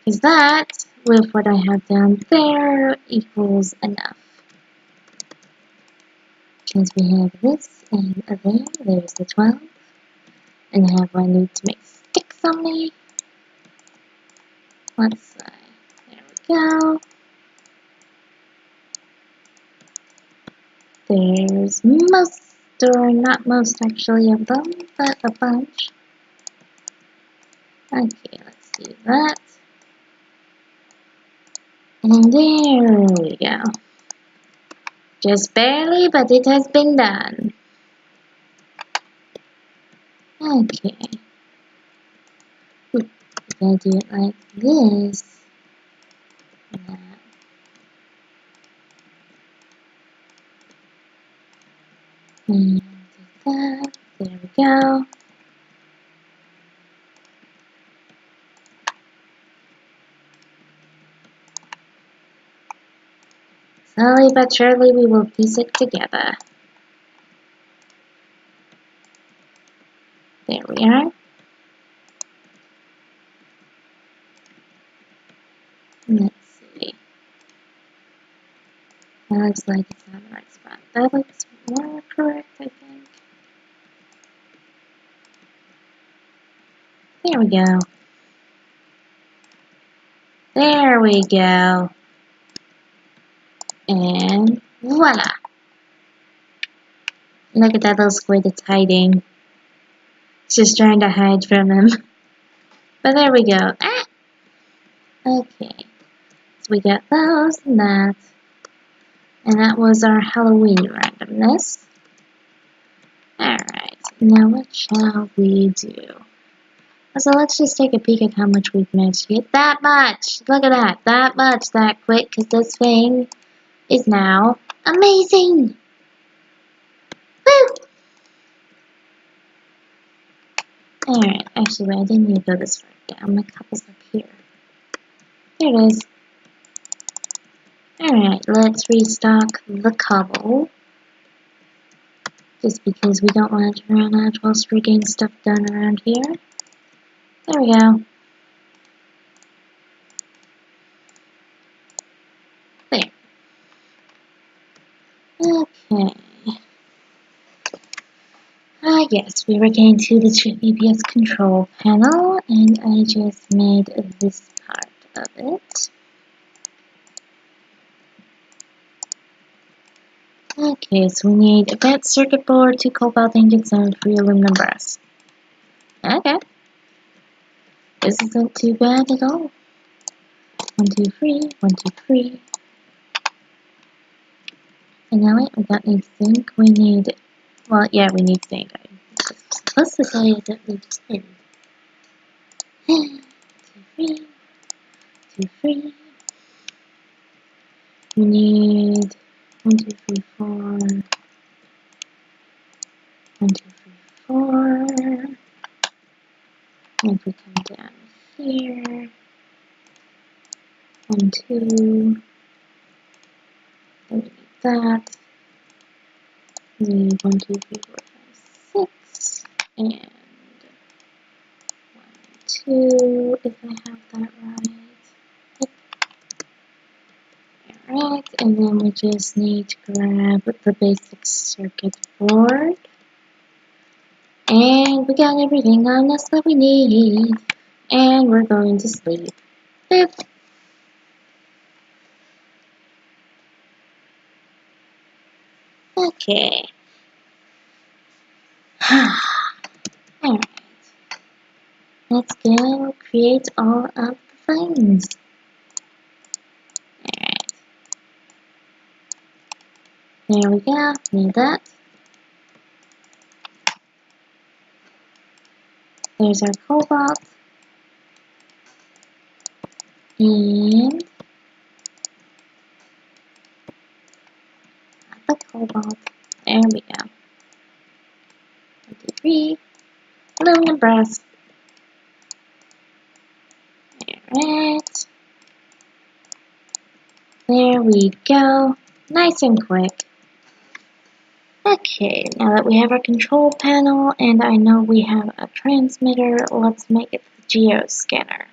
Because that, with what I have down there, equals enough. Because we have this and there's the 12. And I have what I need to make sticks on me. Let's see. There we go. There's most, or not most actually, of them, but a bunch. Okay, let's do that. And there we go. Just barely, but it has been done. Okay. We're gonna do it like this. That. And do that. There we go. Slowly but surely we will piece it together. There we are. Let's see. That looks like it's not the right spot. That looks more correct, I think. There we go. There we go. And voila! Look at that little squid that's hiding. It's just trying to hide from him. But there we go. Ah! Okay. So we got those and that. And that was our Halloween randomness. Alright, now what shall we do? So let's just take a peek at how much we've managed to get. That much! Look at that! That much that quick, because this thing is now amazing! Woo! Alright, actually wait, I didn't need to go this far down. My couple's up here. There it is. Alright, let's restock the cobble. Just because we don't want it to run out whilst we're getting stuff done around here. There we go. Yes, we were getting to the GPS control panel, and I just made this part of it. Okay, so we need a bed circuit board, 2 cobalt ingots, and 3 aluminum brass. Okay. This isn't too bad at all. 1, 2, 3, 1, 2, 3. And now we don't need zinc, we need, well, yeah, we need zinc. I was supposed to say that we did. 2, 3, 2, 3. We need 1, 2, 3, 4. 1, 2, 3, 4. And if we come down here, 1, 2. Then we need that. We need 1, 2, 3, 4, 5, 6. And 1, 2, if I have that right. Alright, and then we just need to grab the basic circuit board. And we got everything on us that we need. And we're going to sleep. Boop. Okay. Alright. Let's go create all of the things. Alright. There we go. Need that. There's our cobalt. And the cobalt. There we go. 1, 2, 3. Aluminum brass. Alright. There we go. Nice and quick. Okay, now that we have our control panel and I know we have a transmitter, let's make it the geoscanner.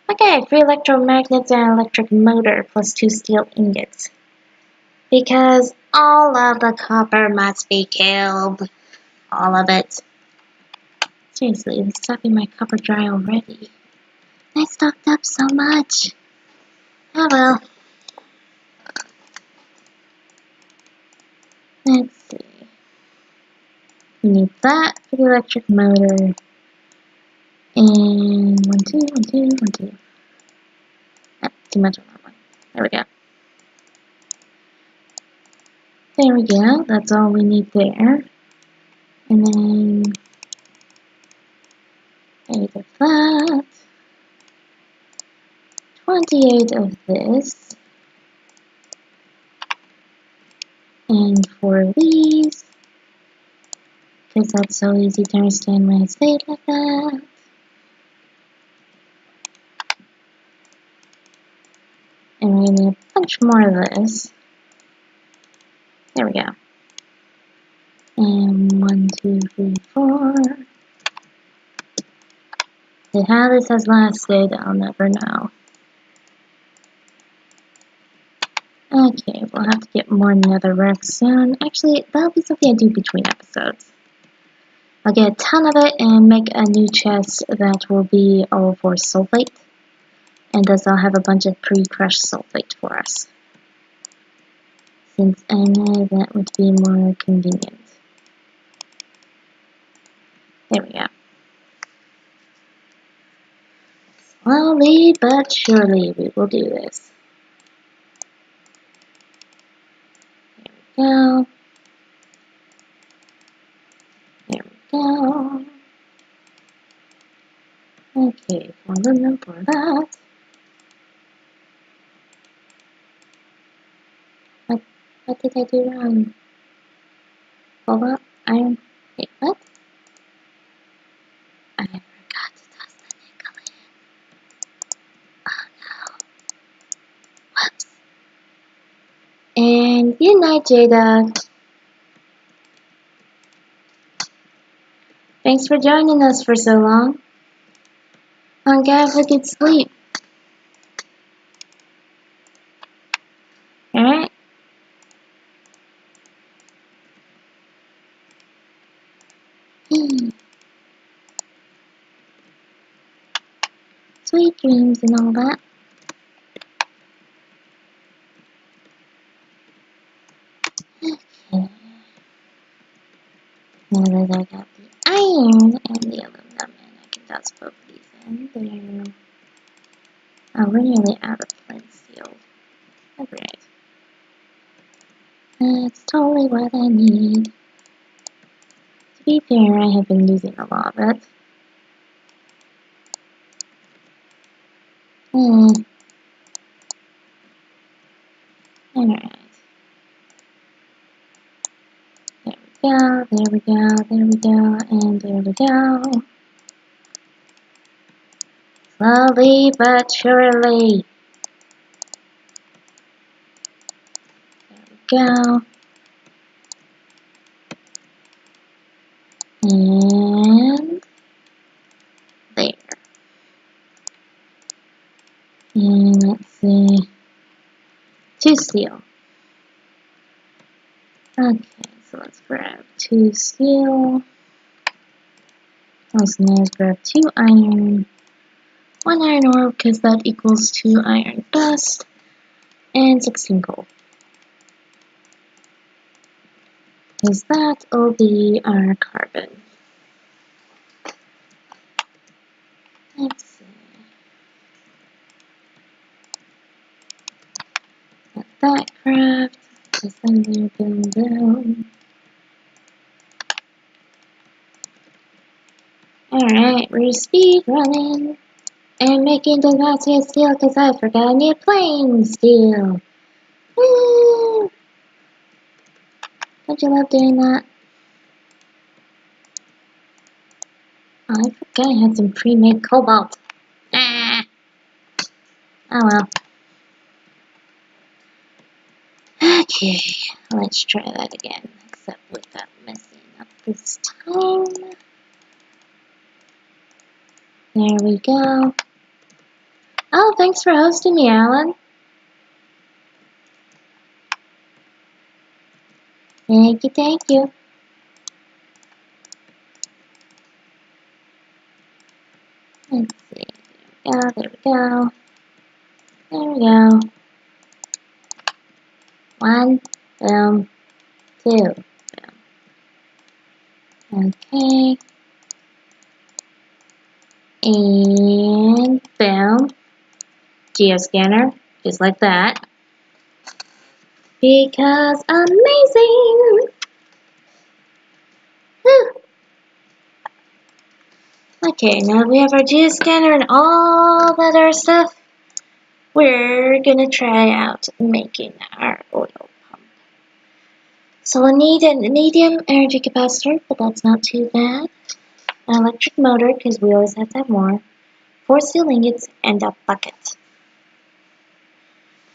Okay, 3 electromagnets and electric motor plus 2 steel ingots. Because all of the copper must be killed. All of it. Seriously, it's sucking my copper dry already. I stocked up so much. Oh well. Let's see. We need that for the electric motor. And 1, 2, 1, 2, 1, 2. Ah, too much on that one. There we go. There we go. That's all we need there. And then 8 of that. 28 of this. And 4 of these. Because that's so easy to understand when I say it like that. And we need a bunch more of this. There we go. And 1, 2, 3, 4. And how this has lasted, I'll never know. Okay, we'll have to get more netherrack soon. Actually, that'll be something I do between episodes. I'll get a ton of it and make a new chest that will be all for sulfate. And thus I'll have a bunch of pre-crushed sulfate for us. Since I know that would be more convenient. There we go. Slowly but surely we will do this. There we go. There we go. Okay, for aluminum for that. What did I do wrong? Cobalt, iron, wait, what? I forgot to toss the nickel in. Oh no. Whoops. And good night, Jada. Thanks for joining us for so long. Have a good sleep. Alright? Sweet dreams and all that. Okay. Now that I got the iron and the aluminum, and I can toss both of these in there. Oh, we're nearly out of flint steel. Alright. That's totally what I need. To be fair, I have been losing a lot of it. Alright. There we go, there we go, and there we go. Slowly but surely. There we go. And there. And let's see. 2 steel. Okay, so let's grab 2 steel. Also, let's grab 2 iron. 1 iron ore because that equals 2 iron dust. And 16 coal. Because that will be our carbon. Let's see. Let that craft. Because then we're going down. Alright, we're speed running. And making the Nazi steel because I forgot I need plain steel. Woo! Don't you love doing that? Oh, I forgot I had some pre-made cobalt. Ah. Oh well. Okay, let's try that again. Except without messing up this time. There we go. Oh, thanks for hosting me, Alan. Thank you, thank you. Let's see. There we go. There we go. 1, boom, 2, boom. Okay. And boom. Geoscanner, just like that. Because amazing! Whew. Okay, now that we have our geoscanner and all that other stuff, we're gonna try out making our oil pump. So we'll need a medium energy capacitor, but that's not too bad. An electric motor, because we always have to have more. 4 steel ingots, and a bucket.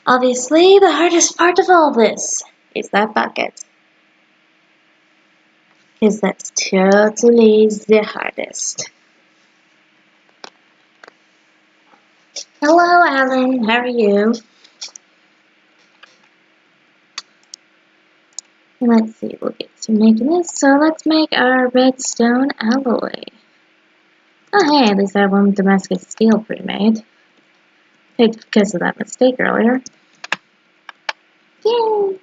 Obviously, the hardest part of all this is that bucket. Because that's totally the hardest. Hello, Alan. How are you? Let's see, we'll get to making this. So let's make our redstone alloy. Oh, hey, at least I have one Damascus steel pre-made. Because of that mistake earlier. Yay!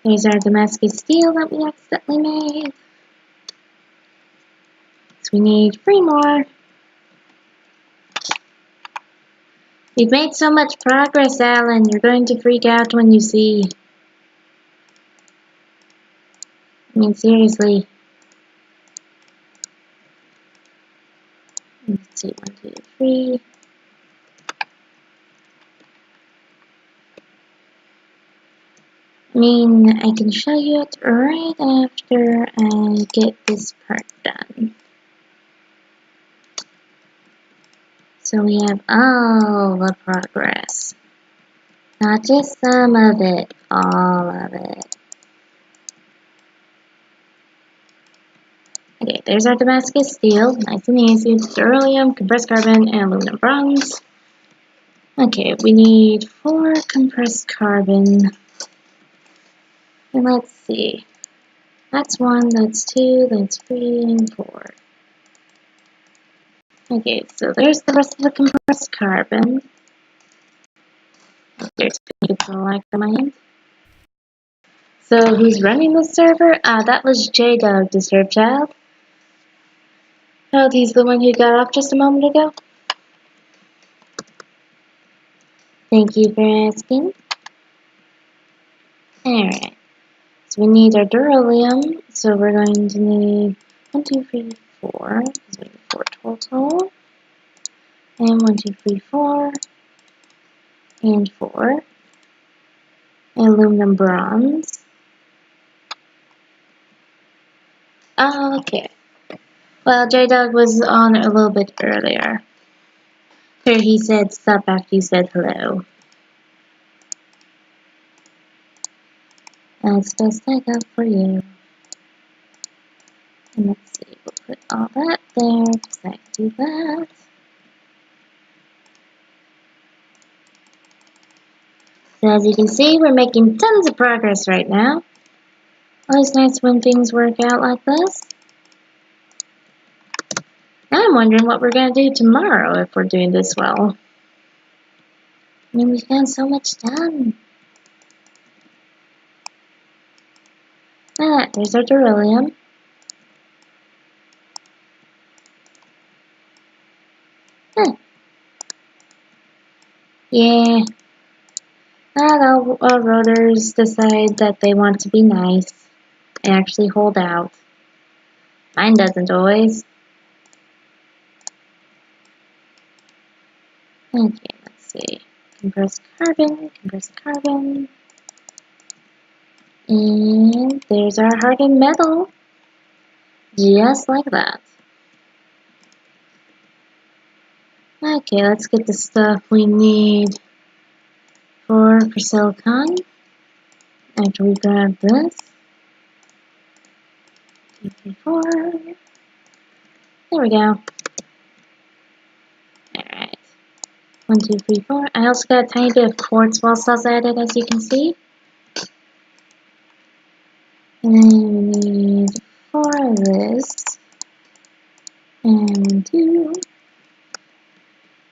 There's our Damascus steel that we accidentally made. So we need 3 more. We've made so much progress, Alan. You're going to freak out when you see. I mean, seriously. Let's see, 1, 2, 3. I mean, I can show you it right after I get this part done. So we have all the progress. Not just some of it, all of it. Okay, there's our Damascus steel. Nice and easy. Beryllium, compressed carbon, and aluminum bronze. Okay, we need 4 compressed carbon. And let's see. That's 1, that's 2, that's 3, and 4. Okay, so there's the rest of the compressed carbon. There's people like the mind. So who's running the server? That was J-Dog, the serve child. Oh, he's the one who got off just a moment ago. Thank you for asking. Alright, so we need our beryllium, so we're going to need 1, 2, 3, 4, because we need 4 total, and 1, 2, 3, 4, and 4, and aluminum bronze. Oh, okay. Well, J-Dog was on a little bit earlier. Here he said stop after you said hello. Let's go stack up for you. And let's see, we'll put all that there, because I can do that. So as you can see, we're making tons of progress right now. Always nice when things work out like this. Now I'm wondering what we're going to do tomorrow if we're doing this well. I mean, we've got so much done. There's our beryllium. Huh. Yeah. Not all rotors decide that they want to be nice and actually hold out. Mine doesn't always. Okay, let's see. Compressed carbon. And there's our hardened metal. Just like that. Okay, let's get the stuff we need for silicon. After we grab this. 2, 3, 4. There we go. Alright. 1, 2, 3, 4. I also got a tiny bit of quartz wall cells added, as you can see. And then we need 4 of this. And 2.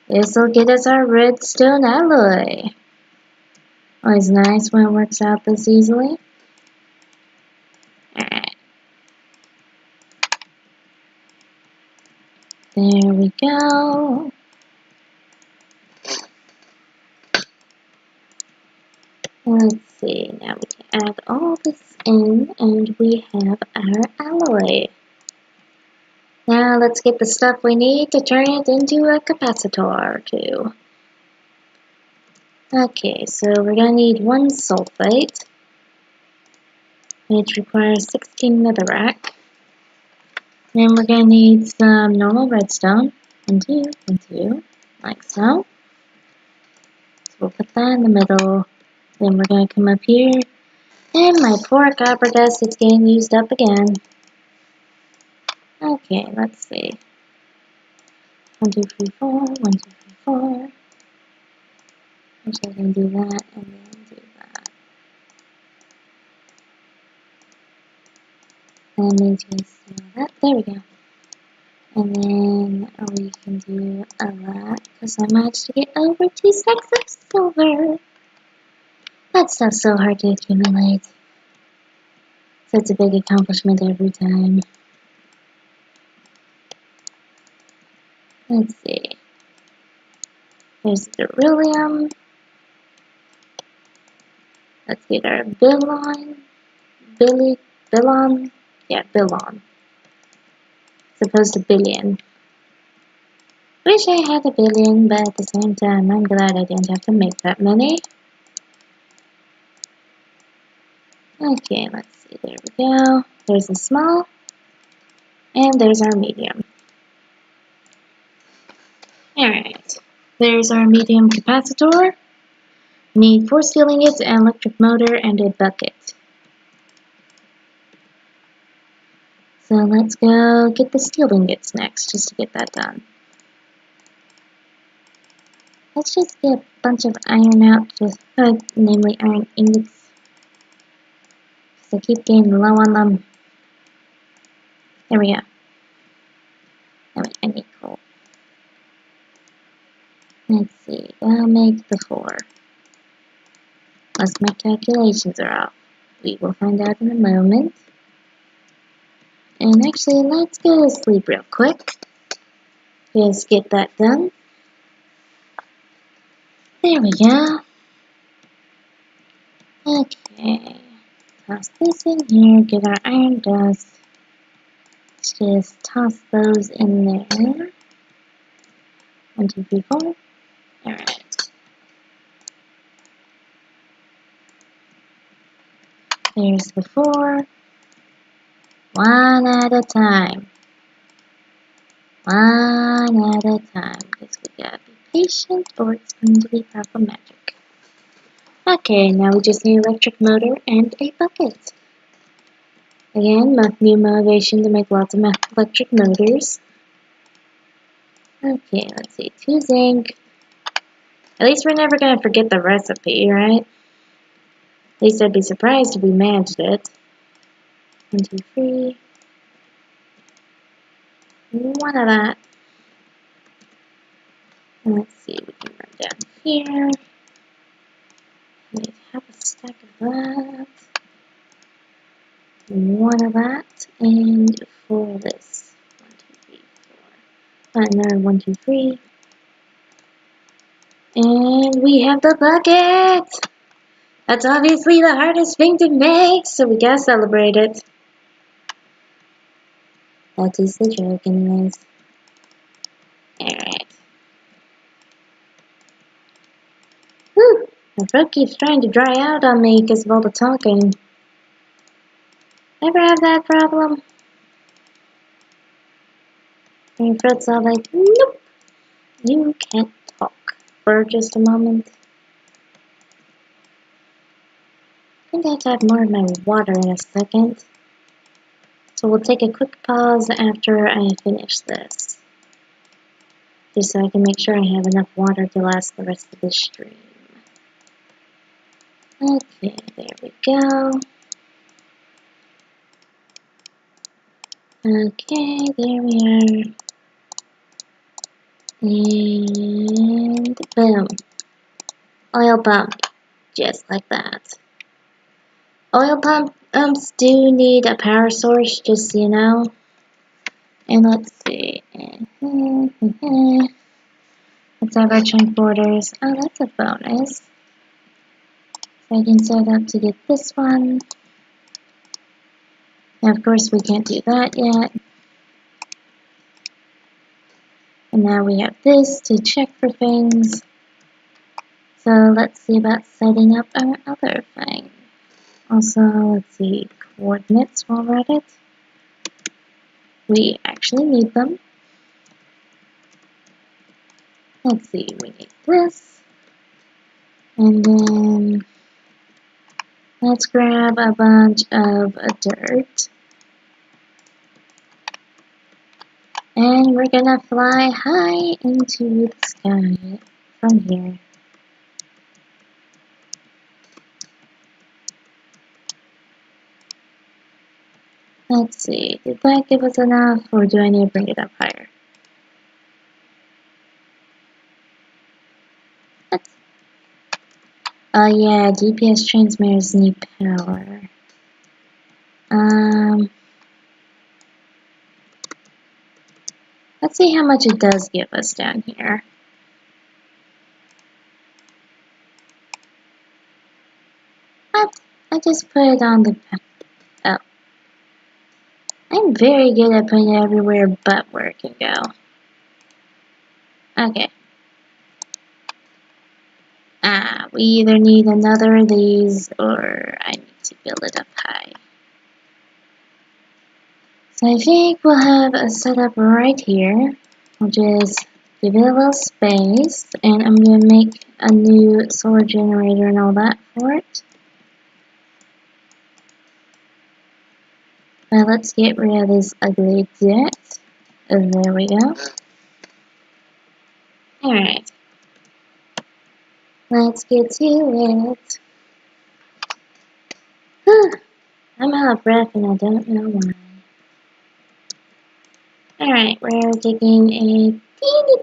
This will get us our redstone alloy. Always nice when it works out this easily. Alright. There we go. Let's see, now we can add all this in and we have our alloy. Now let's get the stuff we need to turn it into a capacitor too. Okay, so we're going to need 1 sulfate, which requires 16 netherrack. Then we're going to need some normal redstone, and 2, and 2, like so. So we'll put that in the middle. Then we're going to come up here, and my poor copper dust is getting used up again. Okay, let's see. 1, 2, 3, 4, 1, 2, 3, 4. I'm just going to do that, and then do that. And then just do that. There we go. And then we can do a lot, because I managed to get over 2 stacks of silver. That stuff's so hard to accumulate. So it's a big accomplishment every time. Let's see. There's beryllium. Let's get our billon. Billon? Yeah, billon. As opposed to billion. Wish I had a billion, but at the same time, I'm glad I didn't have to make that many. Okay, let's see. There we go. There's a small. And there's our medium. Alright. There's our medium capacitor. Need 4 steel ingots, an electric motor, and a bucket. So let's go get the steel ingots next, just to get that done. Let's just get a bunch of iron out, namely iron ingots. Because I keep getting low on them. There we go. Oh, wait, I need coal. Let's see. I'll make the 4. Unless my calculations are off. We will find out in a moment. And actually, let's go to sleep real quick. Just get that done. There we go. Okay. Toss this in here. Get our iron dust. Let's just toss those in there. 1, 2, 3, 4. Alright. There's the 4. One at a time. One at a time. Because we gotta be patient or it's going to be problematic. Okay, now we just need an electric motor and a bucket. Again, new motivation to make lots of electric motors. Okay, let's see. 2 zinc. At least we're never going to forget the recipe, right? At least I'd be surprised if we managed it. 1, 2, 3. 1 of that. And let's see, we can run down here. We have a stack of that. 1 of that. And 4 of this. 1, 2, 3, 4. Another 1, 2, 3. And we have the bucket! That's obviously the hardest thing to make, so we gotta celebrate it. That is the joke, anyways. Alright. Whew! My throat keeps trying to dry out on me because of all the talking. Ever have that problem? And your throat's all like, nope! You can't talk for just a moment. I'm going to have more of my water in a second. So we'll take a quick pause after I finish this. Just so I can make sure I have enough water to last the rest of the stream. Okay, there we go. Okay, there we are. And boom. Oil pump. Just like that. Oil pumps do need a power source, just so you know. And let's see. Let's have our chunk borders. Oh, that's a bonus. So I can set up to get this one. Now, of course, we can't do that yet. And now we have this to check for things. So let's see about setting up our other thing. Also, let's see, coordinates while we're at it. We actually need them. Let's see, we need this. And then let's grab a bunch of dirt. And we're gonna fly high into the sky from here. Let's see, did that give us enough, or do I need to bring it up higher? Oh yeah, GPS transmitters need power. Let's see how much it does give us down here. What? I just put it on the... Oh. I'm very good at putting it everywhere but where it can go. Okay. We either need another of these or I need to build it up high. So I think we'll have a setup right here. I'll just give it a little space and I'm going to make a new solar generator and all that for it. But let's get rid of this ugly dirt. And there we go. Alright. Let's get to it. Whew. I'm out of breath and I don't know why. Alright, we're taking a teeny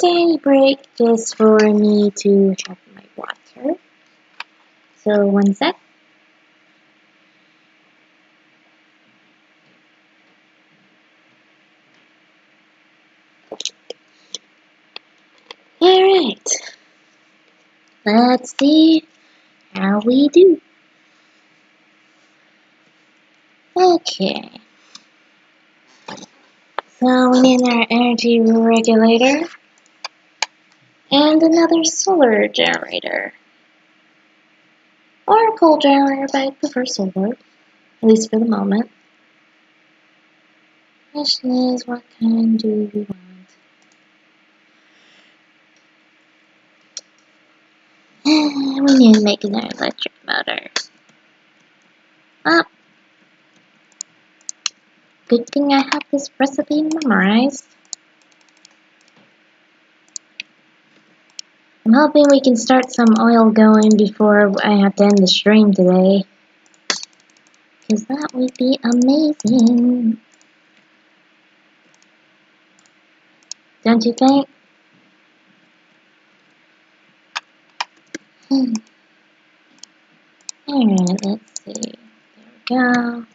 tiny break just for me to have my water. So, one sec. Alright, let's see how we do. Okay, so we need our energy regulator and another solar generator. Or a coal generator, but I prefer solar, at least for the moment. Question is, what kind do we want? We need to make an electric motor. Oh, good thing I have this recipe memorized. I'm hoping we can start some oil going before I have to end the stream today. Because that would be amazing. Don't you think? Alright, let's see. There we go.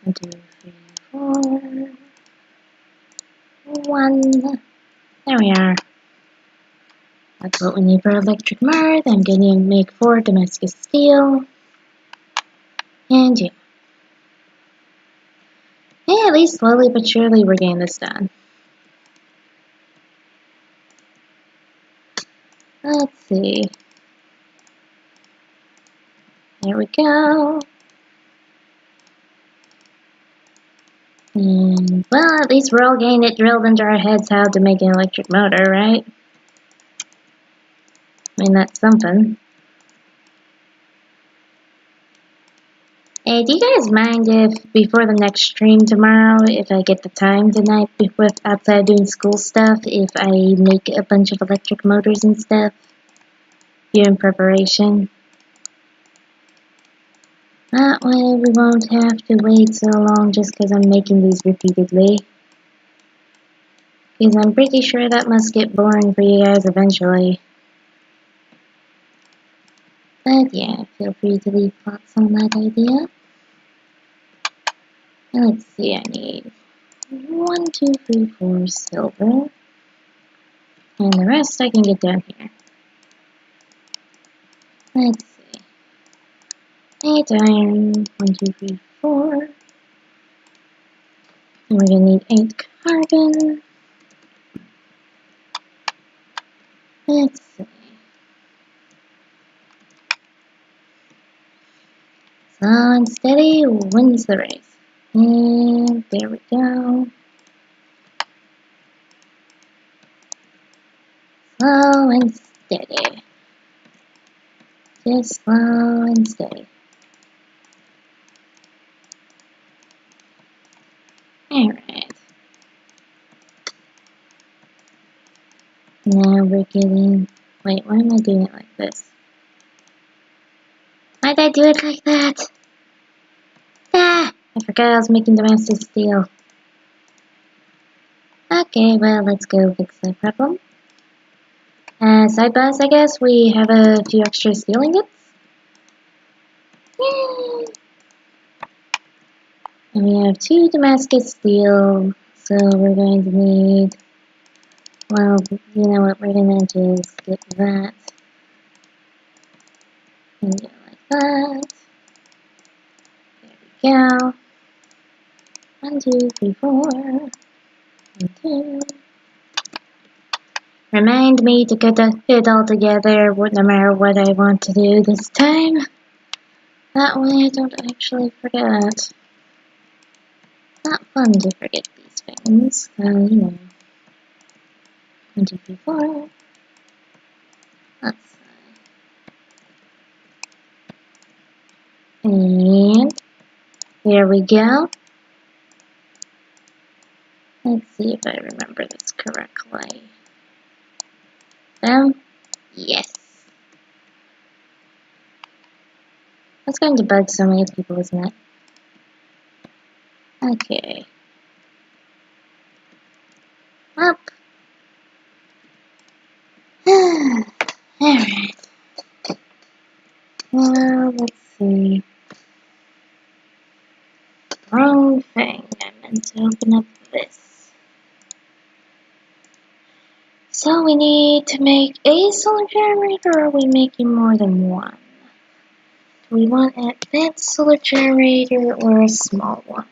1, 2, 3, 4. 1. There we are. That's what we need for electric mirth. I'm going to make 4 Damascus steel. And yeah. Hey, at least slowly but surely we're getting this done. Let's see. There we go. And, well, at least we're all getting it drilled into our heads how to make an electric motor, right? I mean, that's something. Hey, do you guys mind if, before the next stream tomorrow, if I get the time tonight, with outside doing school stuff, if I make a bunch of electric motors and stuff? Here in preparation. That way we won't have to wait so long just because I'm making these repeatedly. Because I'm pretty sure that must get boring for you guys eventually. But yeah, feel free to leave thoughts on that idea. And let's see, I need 1, 2, 3, 4 silver. And the rest I can get down here. Let's see. 8 iron, 1, 2, 3, 4. And we're gonna need 8 carbon. Let's see. Slow and steady wins the race. And there we go. Slow and steady. Just slow and steady. Alright. Now we're getting... Wait, why am I doing it like this? Why'd I do it like that? Ah! I forgot I was making Damascus steel. Okay, well, let's go fix that problem. Side boss, I guess, we have a few extra steel ingots. Yay! And we have 2 Damascus steel, so we're going to need... Well, you know what, we're gonna just get that. And go like that. There we go. 1, 2, 3, 4. 1, 2. Remind me to get it all together no matter what I want to do this time. That way I don't actually forget. Not fun to forget these things, so you know. 1, 2, 3, 4. Let's and there we go. Let's see if I remember this correctly. Yes. That's going to bug so many people, isn't it? Okay. Alright. Well, let's see. Wrong thing. I meant to open up this. So we need to make a solar generator, or are we making more than one? Do we want an advanced solar generator or a small one?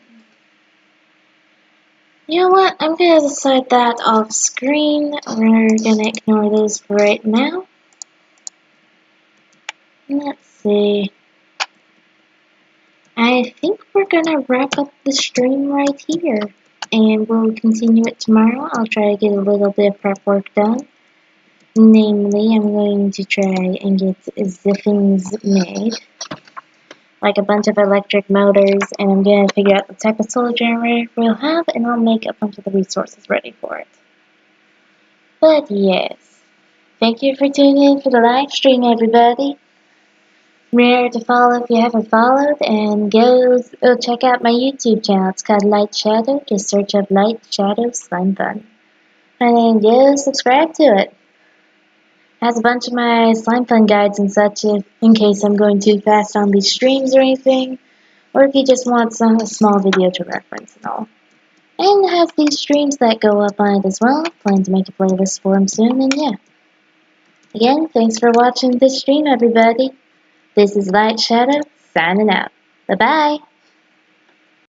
You know what? I'm gonna decide that off screen. We're gonna ignore those for right now. Let's see. I think we're gonna wrap up the stream right here. And we'll continue it tomorrow. I'll try to get a little bit of prep work done. Namely, I'm going to try and get zippings made. Like a bunch of electric motors, and I'm going to figure out the type of solar generator we'll have, and I'll make a bunch of the resources ready for it. But yes, thank you for tuning in for the live stream, everybody. Remember to follow if you haven't followed, and go check out my YouTube channel. It's called Light Shadow. Just search up Light Shadow Slimefun. And then go subscribe to it. Has a bunch of my Slimefun guides and such in case I'm going too fast on these streams or anything. Or if you just want a small video to reference and all. And it has these streams that go up on it as well. Plan to make a playlist for them soon, and yeah. Again, thanks for watching this stream, everybody. This is Light Shadow, signing out. Bye-bye.